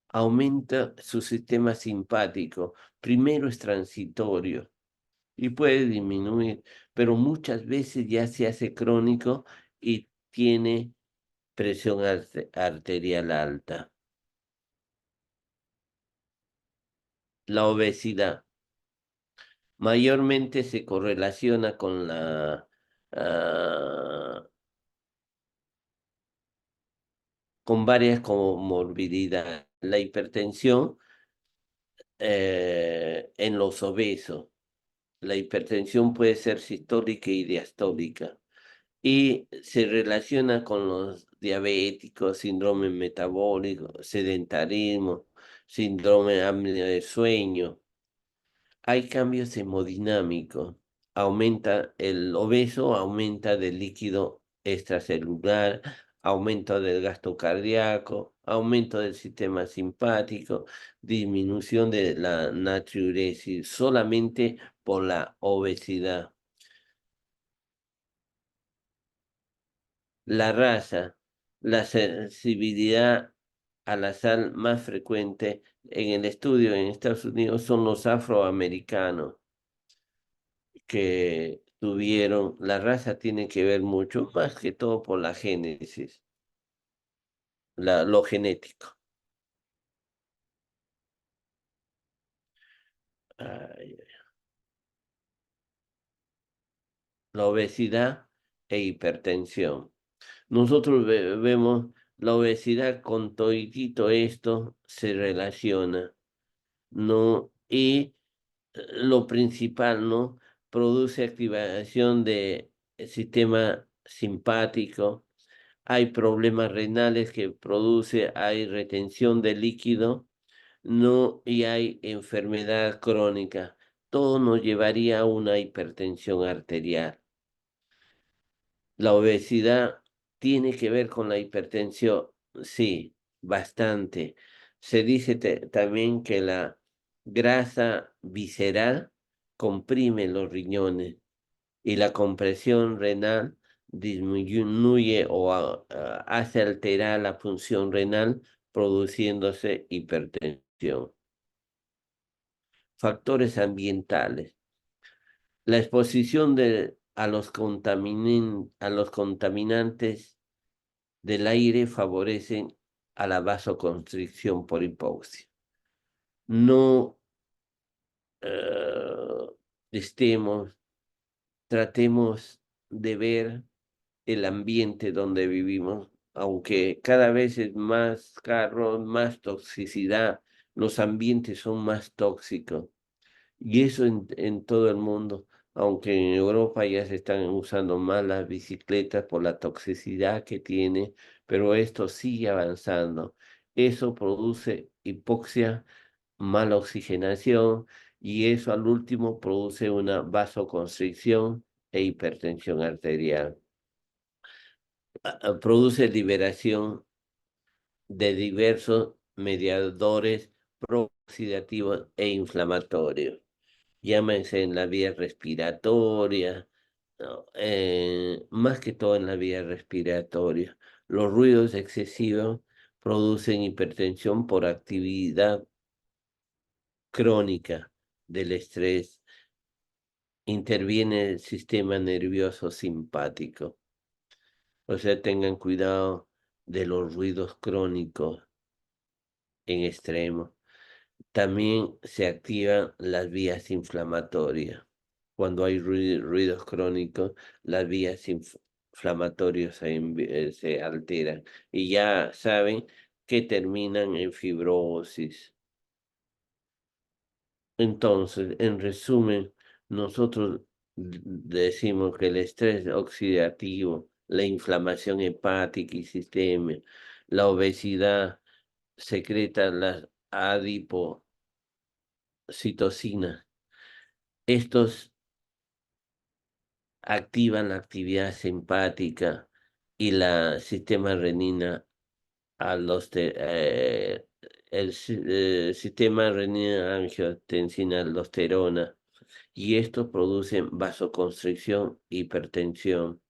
Aumenta su sistema simpático. Primero es transitorio y puede disminuir, pero muchas veces ya se hace crónico y tiene presión arterial alta. La obesidad mayormente se correlaciona con ah, con varias comorbilidades. La hipertensión en los obesos. La hipertensión puede ser sistólica y diastólica y se relaciona con los diabéticos, síndrome metabólico, sedentarismo, síndrome de apnea de sueño. Hay cambios hemodinámicos. Aumenta el obeso, aumenta del líquido extracelular, aumento del gasto cardíaco, aumento del sistema simpático, disminución de la natriuresis solamente por la obesidad. La raza, la sensibilidad a la sal más frecuente en el estudio en Estados Unidos son los afroamericanos que tuvieron, la raza tiene que ver mucho, más que todo por la génesis, lo genético. Ay, la obesidad e hipertensión. Nosotros vemos la obesidad con toditito esto se relaciona, ¿no? Y lo principal, ¿no? Produce activación de sistema simpático. Hay problemas renales que produce, hay retención de líquido, no, y hay enfermedad crónica. Todo nos llevaría a una hipertensión arterial. La obesidad tiene que ver con la hipertensión, sí, bastante. Se dice también que la grasa visceral comprime los riñones. y la compresión renal disminuye o hace alterar la función renal, produciéndose hipertensión. Factores ambientales. La exposición a los contaminantes del aire favorecen a la vasoconstricción por hipoxia. No eh, estemos, tratemos de ver el ambiente donde vivimos, aunque cada vez es más carros, más toxicidad, los ambientes son más tóxicos. Y eso en todo el mundo, aunque en Europa ya se están usando más las bicicletas por la toxicidad que tiene, pero esto sigue avanzando. Eso produce hipoxia, mala oxigenación y eso al último produce una vasoconstricción e hipertensión arterial. Produce liberación de diversos mediadores prooxidativos e inflamatorios. Llámense en la vía respiratoria, ¿no? Más que todo en la vía respiratoria. Los ruidos excesivos producen hipertensión por actividad crónica del estrés. Interviene el sistema nervioso simpático. O sea, tengan cuidado de los ruidos crónicos en extremo. También se activan las vías inflamatorias. Cuando hay ruidos crónicos, las vías inflamatorias se alteran y ya saben que terminan en fibrosis. Entonces, en resumen, nosotros decimos que el estrés oxidativo, la inflamación hepática y sistémica, la obesidad secreta las adipocitocinas. Estos activan la actividad simpática y la sistema renina sistema renina angiotensina aldosterona y esto produce vasoconstricción, hipertensión.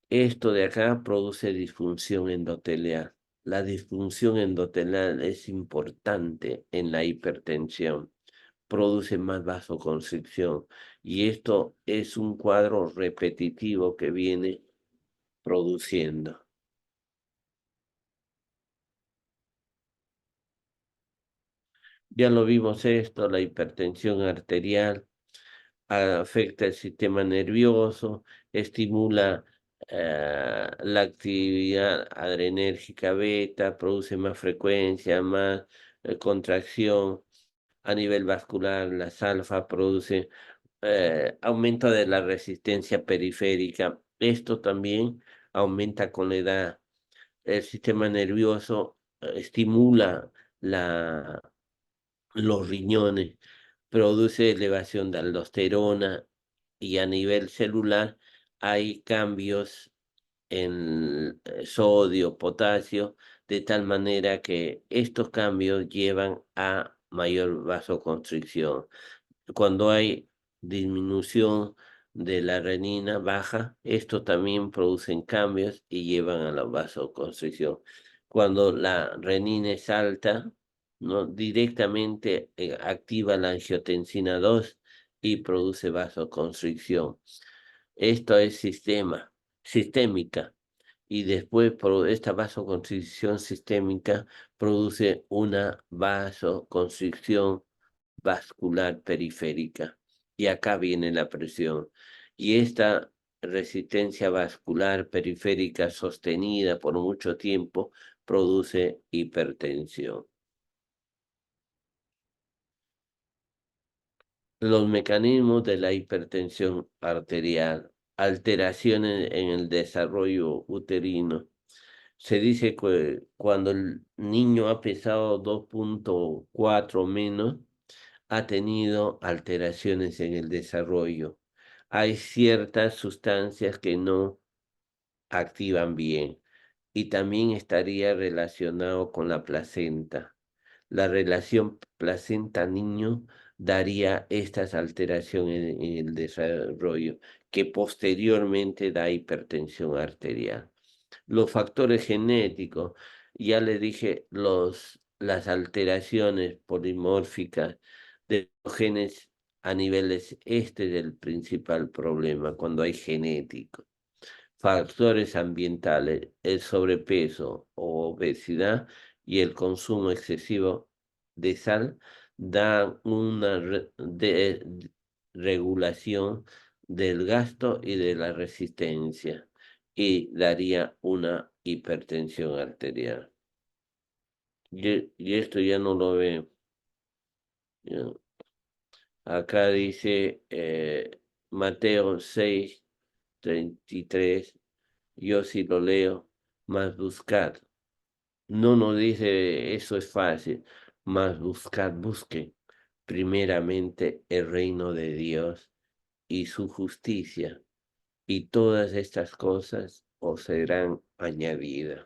Esto de acá produce disfunción endotelial. La disfunción endotelial es importante en la hipertensión, produce más vasoconstricción y esto es un cuadro repetitivo que viene produciendo. Ya lo vimos esto, la hipertensión arterial afecta el sistema nervioso, estimula la actividad adrenérgica beta, produce más frecuencia, más contracción. A nivel vascular, las alfa produce aumento de la resistencia periférica. Esto también aumenta con la edad. El sistema nervioso estimula la, los riñones, produce elevación de aldosterona y a nivel celular hay cambios en sodio, potasio, de tal manera que estos cambios llevan a mayor vasoconstricción. Cuando hay disminución de la renina baja, esto también producen cambios y llevan a la vasoconstricción. Cuando la renina es alta, ¿no? Directamente activa la angiotensina 2 y produce vasoconstricción. Esto es sistémica. Y después por esta vasoconstricción sistémica produce una vasoconstricción vascular periférica. Y acá viene la presión. Y esta resistencia vascular periférica sostenida por mucho tiempo produce hipertensión. Los mecanismos de la hipertensión arterial, alteraciones en el desarrollo uterino. Se dice que cuando el niño ha pesado 2,4 menos, ha tenido alteraciones en el desarrollo. Hay ciertas sustancias que no activan bien y también estaría relacionado con la placenta. La relación placenta-niño daría estas alteraciones en el desarrollo que posteriormente da hipertensión arterial. Los factores genéticos, ya le dije, las alteraciones polimórficas de los genes a niveles, este es el principal problema cuando hay genético. Factores ambientales, el sobrepeso o obesidad y el consumo excesivo de sal dan una regulación del gasto y de la resistencia y daría una hipertensión arterial. Y esto ya no lo ve. Ya. Acá dice Mateo 6:33. Yo sí lo leo, más buscad. No nos dice eso es fácil, más buscad, busquen primeramente el reino de Dios y su justicia, y todas estas cosas os serán añadidas.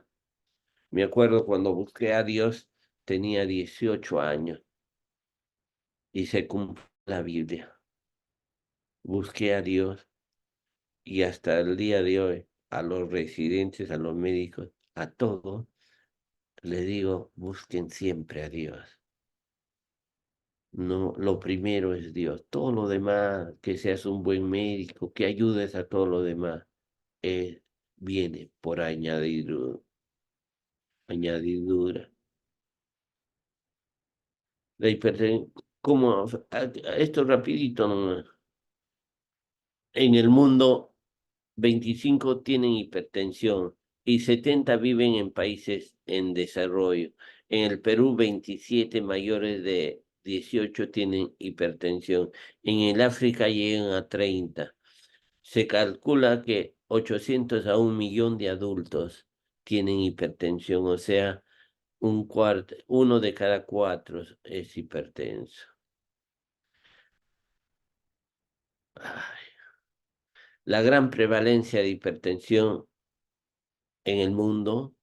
Me acuerdo cuando busqué a Dios, tenía 18 años y se cumplió la Biblia. Busqué a Dios y hasta el día de hoy, a los residentes, a los médicos, a todos, le digo, busquen siempre a Dios. No, lo primero es Dios. Todo lo demás, que seas un buen médico, que ayudes a todo lo demás, viene por añadidura. La hipertensión, como esto rapidito nomás. En el mundo, 25 tienen hipertensión y 70 viven en países en desarrollo. En el Perú, 27 mayores de 18 tienen hipertensión. En el África llegan a 30. Se calcula que 800 a 1 millón de adultos tienen hipertensión, o sea, uno de cada cuatro es hipertenso. Ay, la gran prevalencia de hipertensión en el mundo,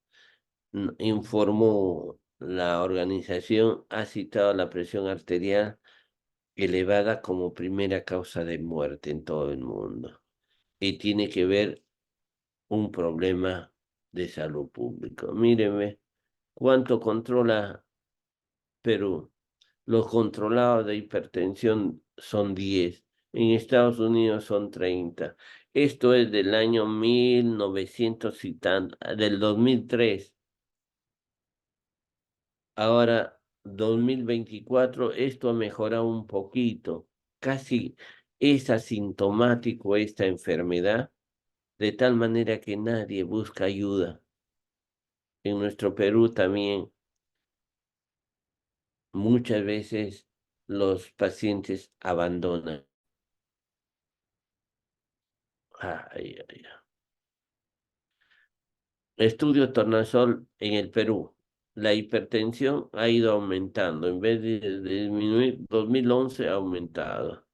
informó la organización, ha citado la presión arterial elevada como primera causa de muerte en todo el mundo y tiene que ver un problema de salud pública. Míreme cuánto controla Perú. Los controlados de hipertensión son 10. En Estados Unidos son 30. Esto es del año 1900 y del 2003. Ahora, 2024, esto ha mejorado un poquito. Casi es asintomático esta enfermedad, de tal manera que nadie busca ayuda. En nuestro Perú también muchas veces los pacientes abandonan. Ay, ay, ay. Estudio tornasol en el Perú. La hipertensión ha ido aumentando. En vez de disminuir, 2011 ha aumentado.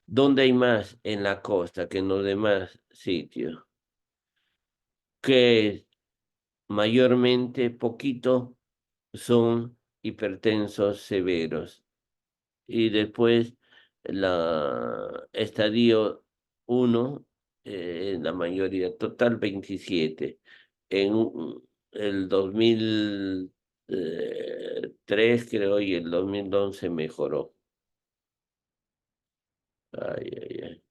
¿Dónde hay más? En la costa que en los demás sitios. Que mayormente poquito son hipertensos severos. Y después estadio 1, la mayoría, total 27. En el 2003 creo y el 2011 mejoró. Ay, ay, ay.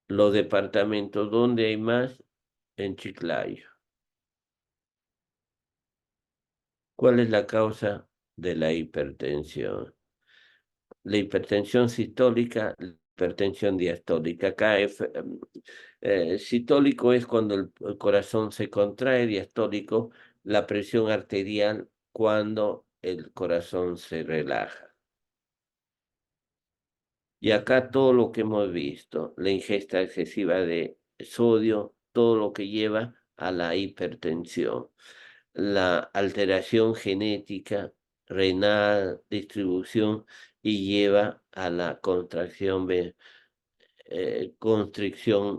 Los departamentos donde hay más, en Chiclayo. ¿Cuál es la causa de la hipertensión? La hipertensión sistólica, la hipertensión diastólica. Acá sistólico es cuando el corazón se contrae, diastólico la presión arterial cuando el corazón se relaja. Y acá todo lo que hemos visto, la ingesta excesiva de sodio, todo lo que lleva a la hipertensión, la alteración genética, renal, distribución y lleva a la constricción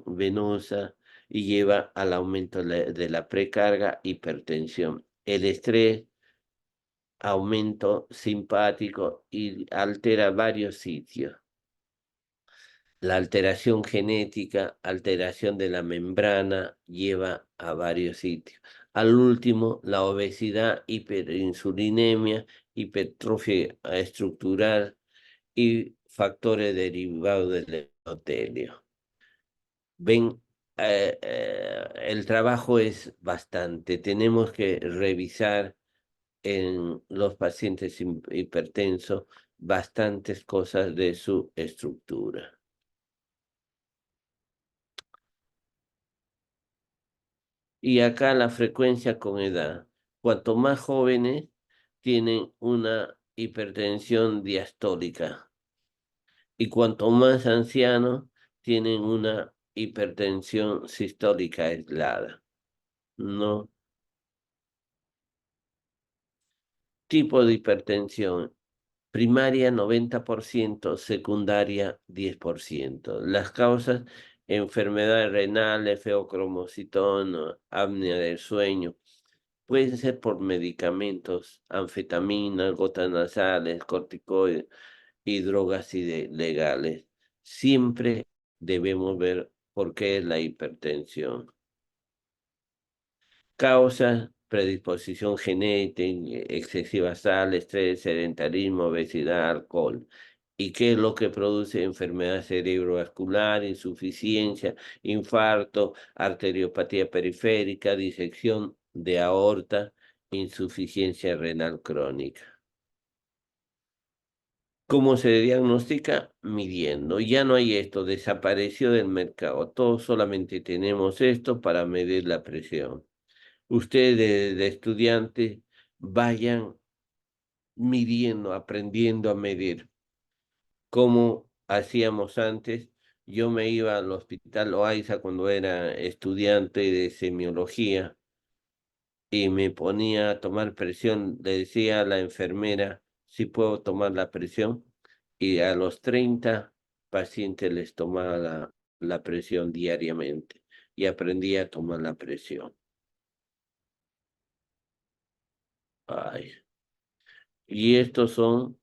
venosa y lleva al aumento de la precarga, hipertensión. El estrés aumento simpático y altera varios sitios. La alteración genética, alteración de la membrana, lleva a varios sitios. Al último, la obesidad, hiperinsulinemia, hipertrofia estructural y factores derivados del endotelio. Ven, el trabajo es bastante. Tenemos que revisar en los pacientes hipertensos bastantes cosas de su estructura. Y acá la frecuencia con edad. Cuanto más jóvenes tienen una hipertensión diastólica y cuanto más ancianos tienen una hipertensión sistólica aislada. ¿No? Tipo de hipertensión. Primaria 90%, secundaria 10%. Las causas, enfermedades renales, feocromocitón, apnea del sueño. Pueden ser por medicamentos, anfetaminas, gotas nasales, corticoides y drogas ilegales. Siempre debemos ver por qué es la hipertensión. Causas, predisposición genética, excesiva sal, estrés, sedentarismo, obesidad, alcohol. ¿Y qué es lo que produce enfermedad cerebrovascular, insuficiencia, infarto, arteriopatía periférica, disección de aorta, insuficiencia renal crónica? ¿Cómo se diagnostica? Midiendo. Ya no hay esto, desapareció del mercado. Todos solamente tenemos esto para medir la presión. Ustedes de estudiantes vayan midiendo, aprendiendo a medir. Como hacíamos antes, yo me iba al hospital Loaiza cuando era estudiante de semiología y me ponía a tomar presión. Le decía a la enfermera si puedo tomar la presión y a los 30 pacientes les tomaba la presión diariamente y aprendí a tomar la presión. Ay. Y estos son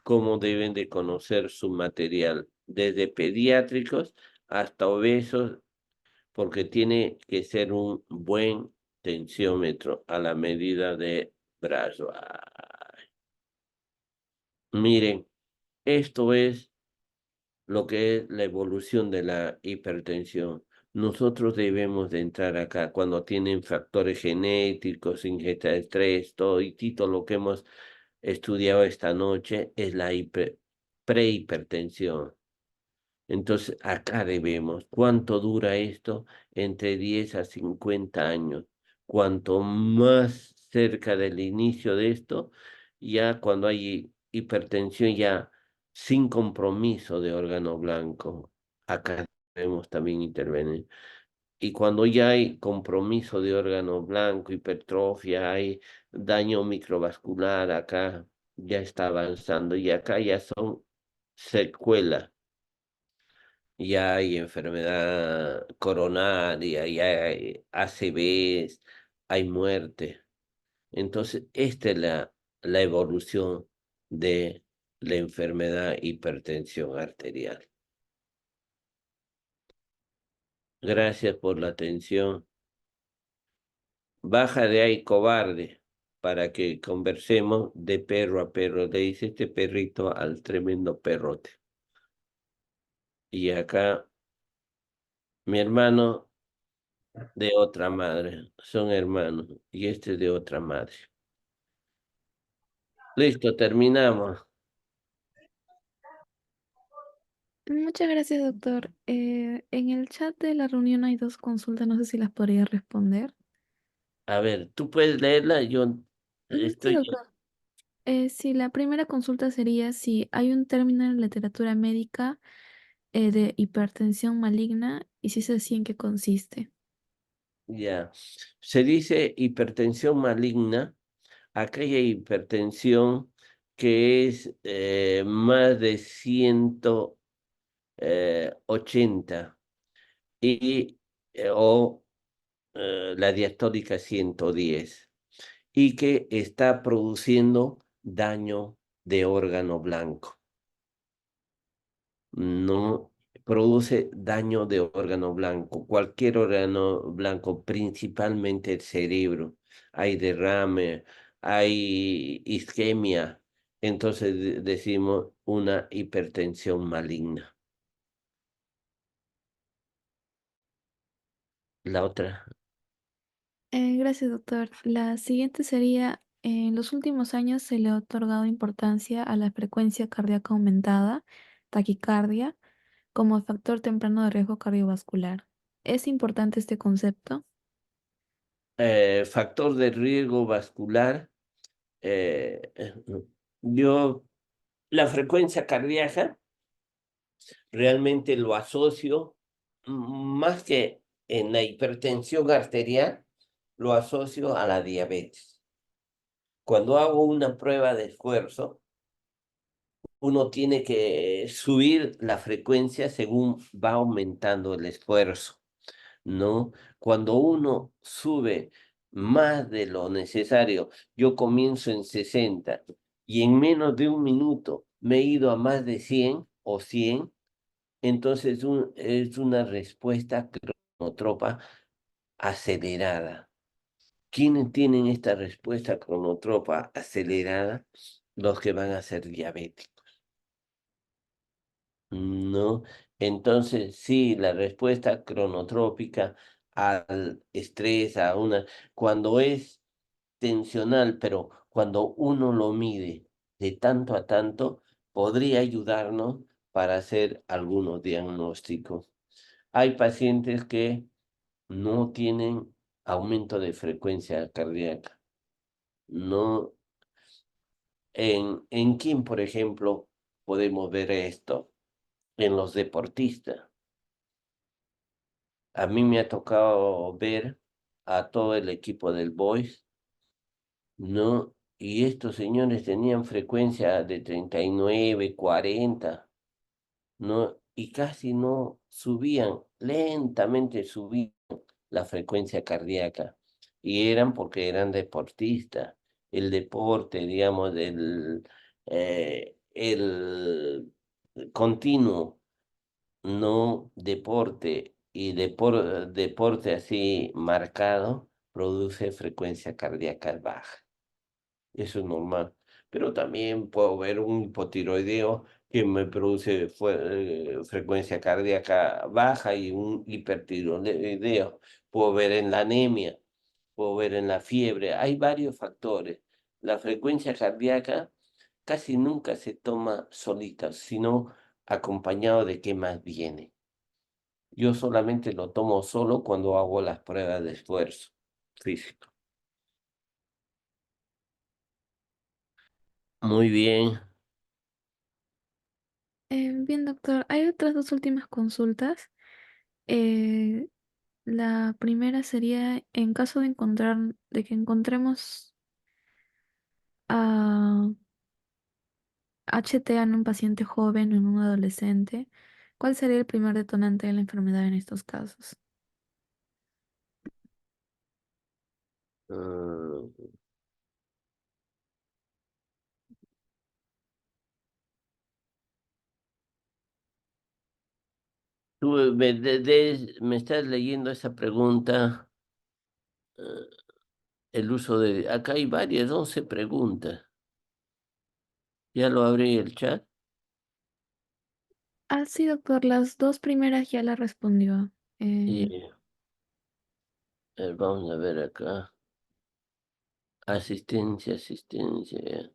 cómo deben de conocer su material, desde pediátricos hasta obesos, porque tiene que ser un buen tensiómetro a la medida de brazo. Ay, miren, esto es lo que es la evolución de la hipertensión. Nosotros debemos de entrar acá cuando tienen factores genéticos, ingesta de estrés, todo y todo lo que hemos estudiado esta noche es la prehipertensión. Entonces, acá debemos. ¿Cuánto dura esto? Entre 10 a 50 años. Cuanto más cerca del inicio de esto, ya cuando hay hipertensión, ya sin compromiso de órgano blanco, acá debemos también intervenir. Y cuando ya hay compromiso de órgano blanco, hipertrofia, hay daño microvascular, acá ya está avanzando y acá ya son secuelas. Ya hay enfermedad coronaria, ya hay ACVs, hay muerte. Entonces, esta es la evolución de la enfermedad hipertensión arterial. Gracias por la atención. Baja de ahí, cobarde, para que conversemos de perro a perro. Le dice este perrito al tremendo perrote. Y acá, mi hermano de otra madre, son hermanos, y este de otra madre. Listo, terminamos. Muchas gracias, doctor. En el chat de la reunión hay dos consultas, no sé si las podría responder. A ver, tú puedes leerla, yo Sí, estoy... doctor. Sí, la primera consulta sería si hay un término en la literatura médica de hipertensión maligna y si es así, ¿en qué consiste? Ya. Se dice hipertensión maligna, aquella hipertensión que es más de 180 y, o la diastólica 110. y que está produciendo daño de órgano blanco. No produce daño de órgano blanco, cualquier órgano blanco, principalmente el cerebro. Hay derrame, hay isquemia, entonces decimos una hipertensión maligna. La otra, Gracias, doctor. La siguiente sería, en los últimos años se le ha otorgado importancia a la frecuencia cardíaca aumentada, taquicardia, como factor temprano de riesgo cardiovascular. ¿Es importante este concepto? factor de riesgo vascular, eh, eh, yo la frecuencia cardíaca realmente lo asocio más que en la hipertensión arterial, lo asocio a la diabetes. Cuando hago una prueba de esfuerzo, uno tiene que subir la frecuencia según va aumentando el esfuerzo, ¿no? Cuando uno sube más de lo necesario, yo comienzo en 60 y en menos de un minuto me he ido a más de 100 o 100. Entonces es una respuesta cronotropa acelerada. ¿Quiénes tienen esta respuesta cronotropa acelerada? Los que van a ser diabéticos, ¿no? Entonces, sí, la respuesta cronotrópica al estrés, cuando es tensional, pero cuando uno lo mide de tanto a tanto, podría ayudarnos para hacer algunos diagnósticos. Hay pacientes que no tienen aumento de frecuencia cardíaca. No, ¿en quién, por ejemplo, podemos ver esto? En los deportistas. A mí me ha tocado ver a todo el equipo del Boys, ¿no? Y estos señores tenían frecuencia de 39, 40, ¿no? Y casi no subían, lentamente subían la frecuencia cardíaca. Y eran porque eran deportistas. El deporte, digamos, el continuo, no deporte, y deporte así marcado, produce frecuencia cardíaca baja. Eso es normal. Pero también puedo ver un hipotiroideo que me produce frecuencia cardíaca baja y un hipertiroideo. Puedo ver en la anemia, puedo ver en la fiebre. Hay varios factores. La frecuencia cardíaca casi nunca se toma solita, sino acompañado de qué más viene. Yo solamente lo tomo solo cuando hago las pruebas de esfuerzo físico. Muy bien. Bien, doctor. Hay otras dos últimas consultas. Eh, la primera sería en caso de que encontremos a HTA en un paciente joven o en un adolescente, ¿cuál sería el primer detonante de la enfermedad en estos casos? Ah, tú me estás leyendo esa pregunta, el uso de... Acá hay varias, 11 preguntas. Ya lo abrí el chat. Ah, sí, doctor, las dos primeras ya las respondió. Eh, Y, vamos a ver acá. Asistencia, asistencia. Ya.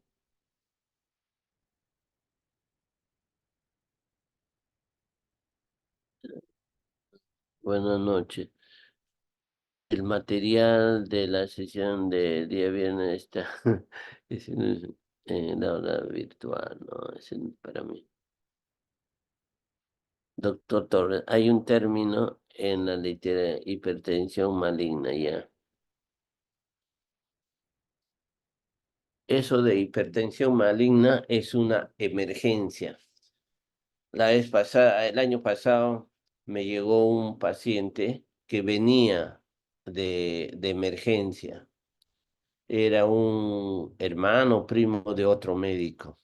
Buenas noches. El material de la sesión de día viernes está... ese no es, la hora virtual, no, ese no es para mí. Doctor Torres, hay un término en la literatura, hipertensión maligna, ya. Eso de hipertensión maligna es una emergencia. La vez pasada, el año pasado, me llegó un paciente que venía de emergencia. Era un hermano, primo de otro médico.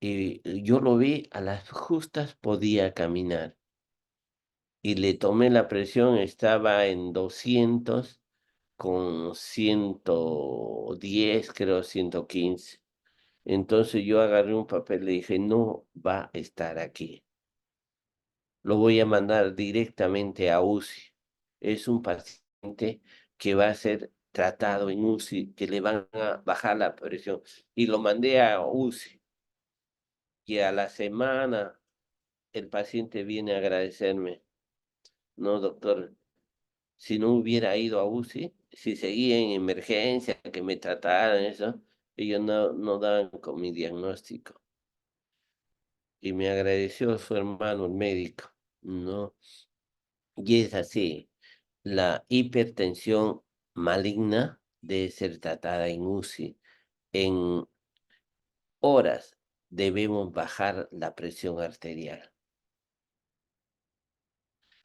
Y yo lo vi, a las justas podía caminar. Y le tomé la presión, estaba en 200 con 110 creo 115. Entonces yo agarré un papel, le dije, no va a estar aquí. Lo voy a mandar directamente a UCI. Es un paciente que va a ser tratado en UCI, que le van a bajar la presión. Y lo mandé a UCI. Y a la semana el paciente viene a agradecerme. No, doctor, si no hubiera ido a UCI, si seguía en emergencia, que me trataran eso, ellos no daban con mi diagnóstico. Y me agradeció su hermano, el médico, ¿no? Y es así, la hipertensión maligna debe ser tratada en UCI. En horas debemos bajar la presión arterial.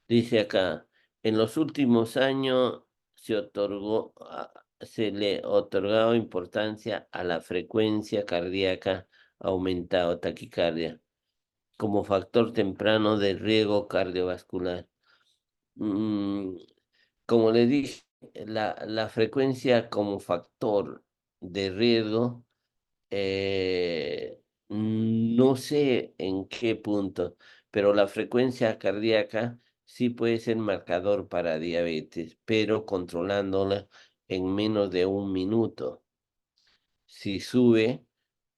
Dice acá, en los últimos años se le otorgado importancia a la frecuencia cardíaca aumentada o taquicardia como factor temprano de riesgo cardiovascular. Mm, Como le dije, la frecuencia como factor de riesgo, no sé en qué punto, pero la frecuencia cardíaca sí puede ser marcador para diabetes, pero controlándola en menos de un minuto. Si sube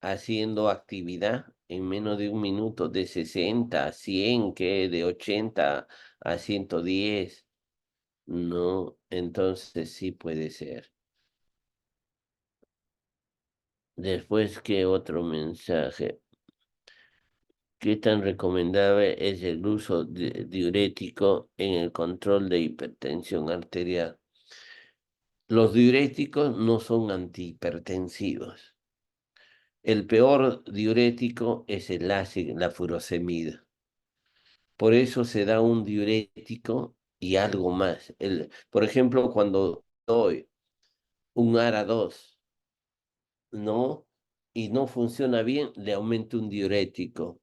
haciendo actividad en menos de un minuto, de 60 a 100, que de 80 a 110. No, entonces sí puede ser. Después, ¿qué otro mensaje? ¿Qué tan recomendable es el uso de diurético en el control de hipertensión arterial? Los diuréticos no son antihipertensivos. El peor diurético es el ácido, la furosemida. Por eso se da un diurético y algo más. Por ejemplo, cuando doy un ARA 2, ¿no? Y no funciona bien, le aumento un diurético.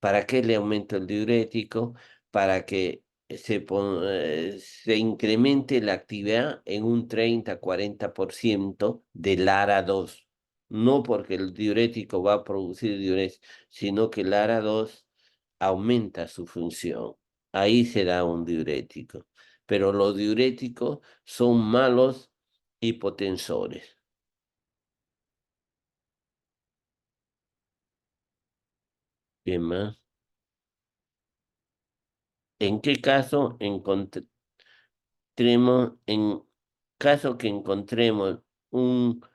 ¿Para qué le aumento el diurético? Para que se incremente la actividad en un 30-40% del ARA 2. No porque el diurético va a producir diuresis, sino que el ARA 2 aumenta su función. Ahí se da un diurético. Pero los diuréticos son malos hipotensores. ¿Qué más? ¿En qué caso en caso que encontremos un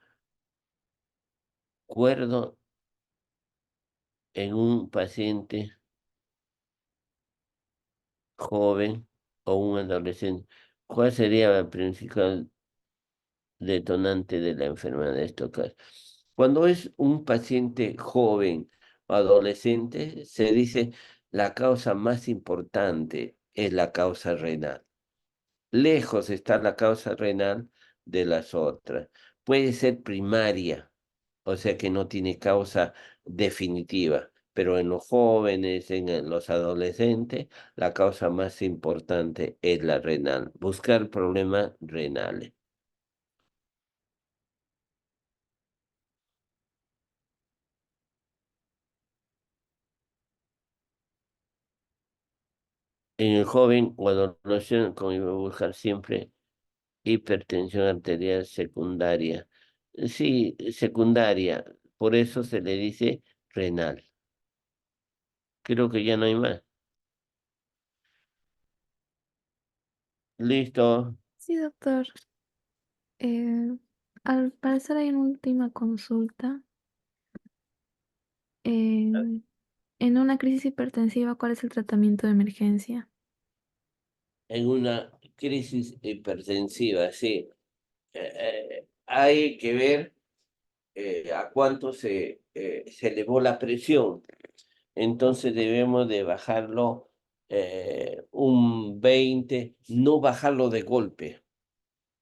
cuerdo en un paciente joven o un adolescente, cuál sería la principal detonante de la enfermedad de estos casos? Cuando es un paciente joven o adolescente, se dice la causa más importante es la causa renal. Lejos está la causa renal de las otras. Puede ser primaria, o sea que no tiene causa definitiva, pero en los jóvenes, los adolescentes, la causa más importante es la renal. Buscar problemas renales. En el joven o adolescente, como iba a buscar siempre, hipertensión arterial secundaria. Sí, secundaria, por eso se le dice renal. Creo que ya no hay más. Listo. Sí, doctor. Eh, Al parecer hay una última consulta. Eh, en una crisis hipertensiva, ¿cuál es el tratamiento de emergencia? En una crisis hipertensiva, sí. Hay que ver a cuánto se elevó la presión. Entonces debemos de bajarlo un 20, no bajarlo de golpe,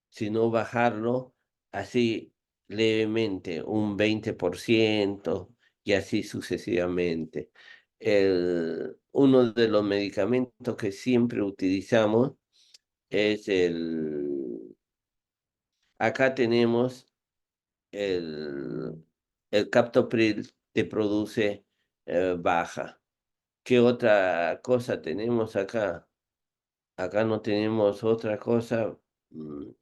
sino bajarlo así levemente, un 20% y así sucesivamente. Uno de los medicamentos que siempre utilizamos es acá tenemos el, el captopril que produce baja. ¿Qué otra cosa tenemos acá? Acá no tenemos otra cosa.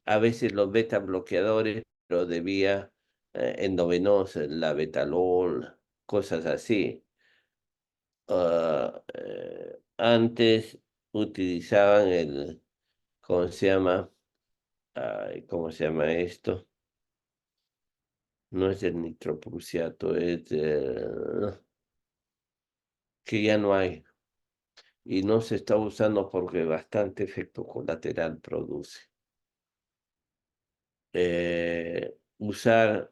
A veces los beta bloqueadores, pero de vía endovenosa, la betalol, cosas así. Antes utilizaban ¿cómo se llama? Ay, ¿cómo se llama esto? No es el nitroprusiato, es que ya no hay. Y no se está usando porque bastante efecto colateral produce. Usar,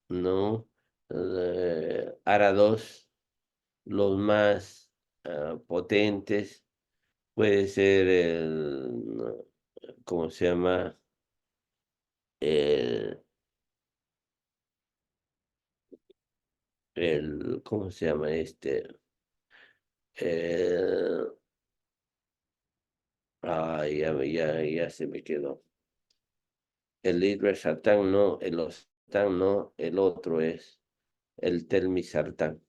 ¿no? ARA2, los más potentes, puede ser ¿no? ¿Cómo se llama? El, ¿cómo se llama este? Eh, ya se me quedó. El Sartán no, el Losartán no, el otro es el Telmisartán,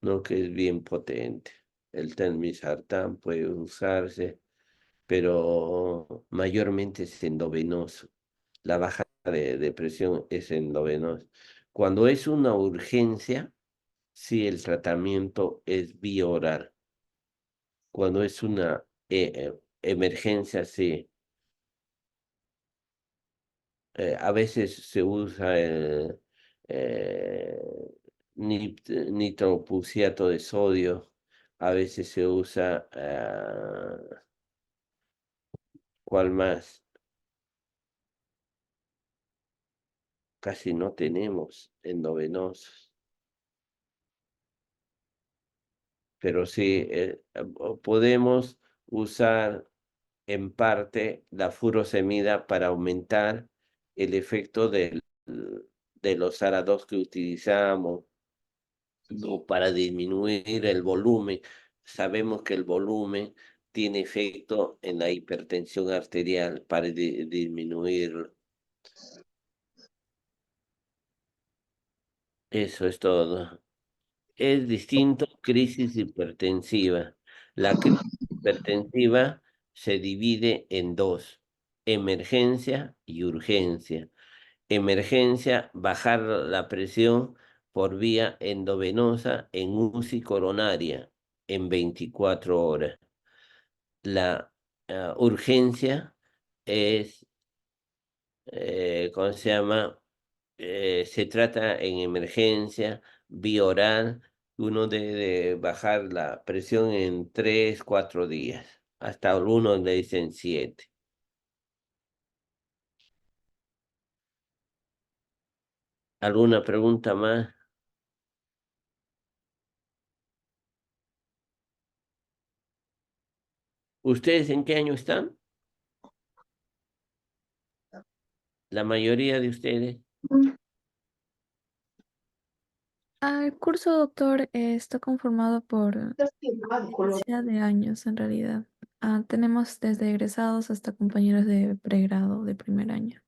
no, que es bien potente. El Telmisartán puede usarse, pero mayormente es endovenoso. La baja de presión es endovenoso. Cuando es una urgencia, sí, el tratamiento es vía oral. Cuando es una emergencia, sí. A veces se usa el eh, nitroprusiato de sodio, a veces se usa, ¿cuál más? Casi no tenemos endovenosos, pero sí podemos usar en parte la furosemida para aumentar el efecto de los ARA2 que utilizamos o para disminuir el volumen. Sabemos que el volumen tiene efecto en la hipertensión arterial para disminuir. Eso es todo. Es distinto crisis hipertensiva. La crisis hipertensiva se divide en dos: emergencia y urgencia. Emergencia, bajar la presión por vía endovenosa en UCI coronaria en 24 horas. La urgencia es, ¿cómo se llama? Se trata en emergencia, vía oral. Uno debe bajar la presión en 3, 4 días. Hasta algunos le dicen 7. ¿Alguna pregunta más? ¿Ustedes en qué año están? La mayoría de ustedes. El curso, doctor, está conformado por diversidad de años en realidad. Tenemos desde egresados hasta compañeros de pregrado de primer año.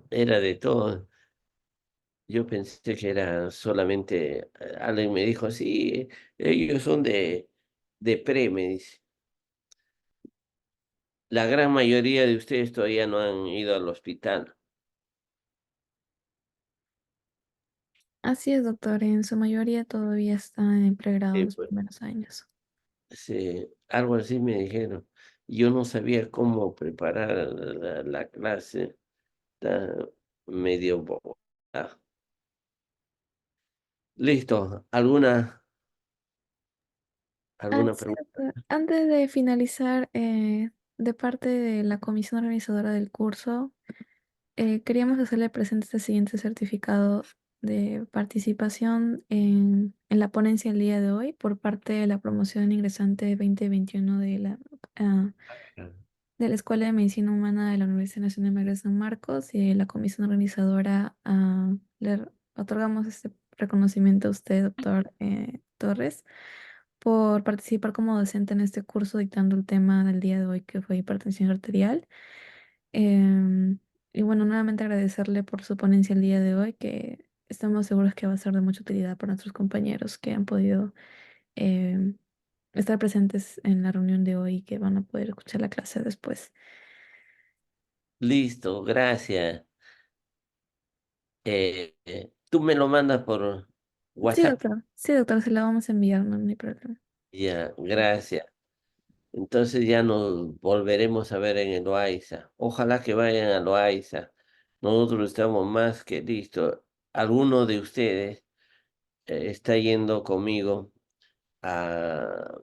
Era de todo. Yo pensé que era solamente, alguien me dijo, sí, ellos son de pre, me dice. La gran mayoría de ustedes todavía no han ido al hospital. Así es, doctor, en su mayoría todavía están en pregrado Sí, los pues, primeros años. sí, algo así me dijeron. Yo no sabía cómo preparar la clase. Está medio boba. Listo. ¿Alguna Sí, pregunta? doctor. Antes de finalizar, de parte de la comisión organizadora del curso, queríamos hacerle presente este siguiente certificado de participación en la ponencia el día de hoy por parte de la promoción ingresante 2021 de la de la Escuela de Medicina Humana de la Universidad Nacional Mayor de San Marcos y de la comisión organizadora. Le otorgamos este reconocimiento a usted, doctor Torres, por participar como docente en este curso dictando el tema del día de hoy, que fue hipertensión arterial. Em, y bueno, nuevamente agradecerle por su ponencia el día de hoy, que estamos seguros que va a ser de mucha utilidad para nuestros compañeros que han podido em, estar presentes en la reunión de hoy y que van a poder escuchar la clase después. Listo, gracias. Tú me lo mandas por WhatsApp. Sí, doctor, se la vamos a enviar, no, no hay problema. Ya, gracias. Entonces ya nos volveremos a ver en el Loaiza. Ojalá que vayan a Loaiza. Nosotros estamos más que listos. Alguno de ustedes está yendo conmigo a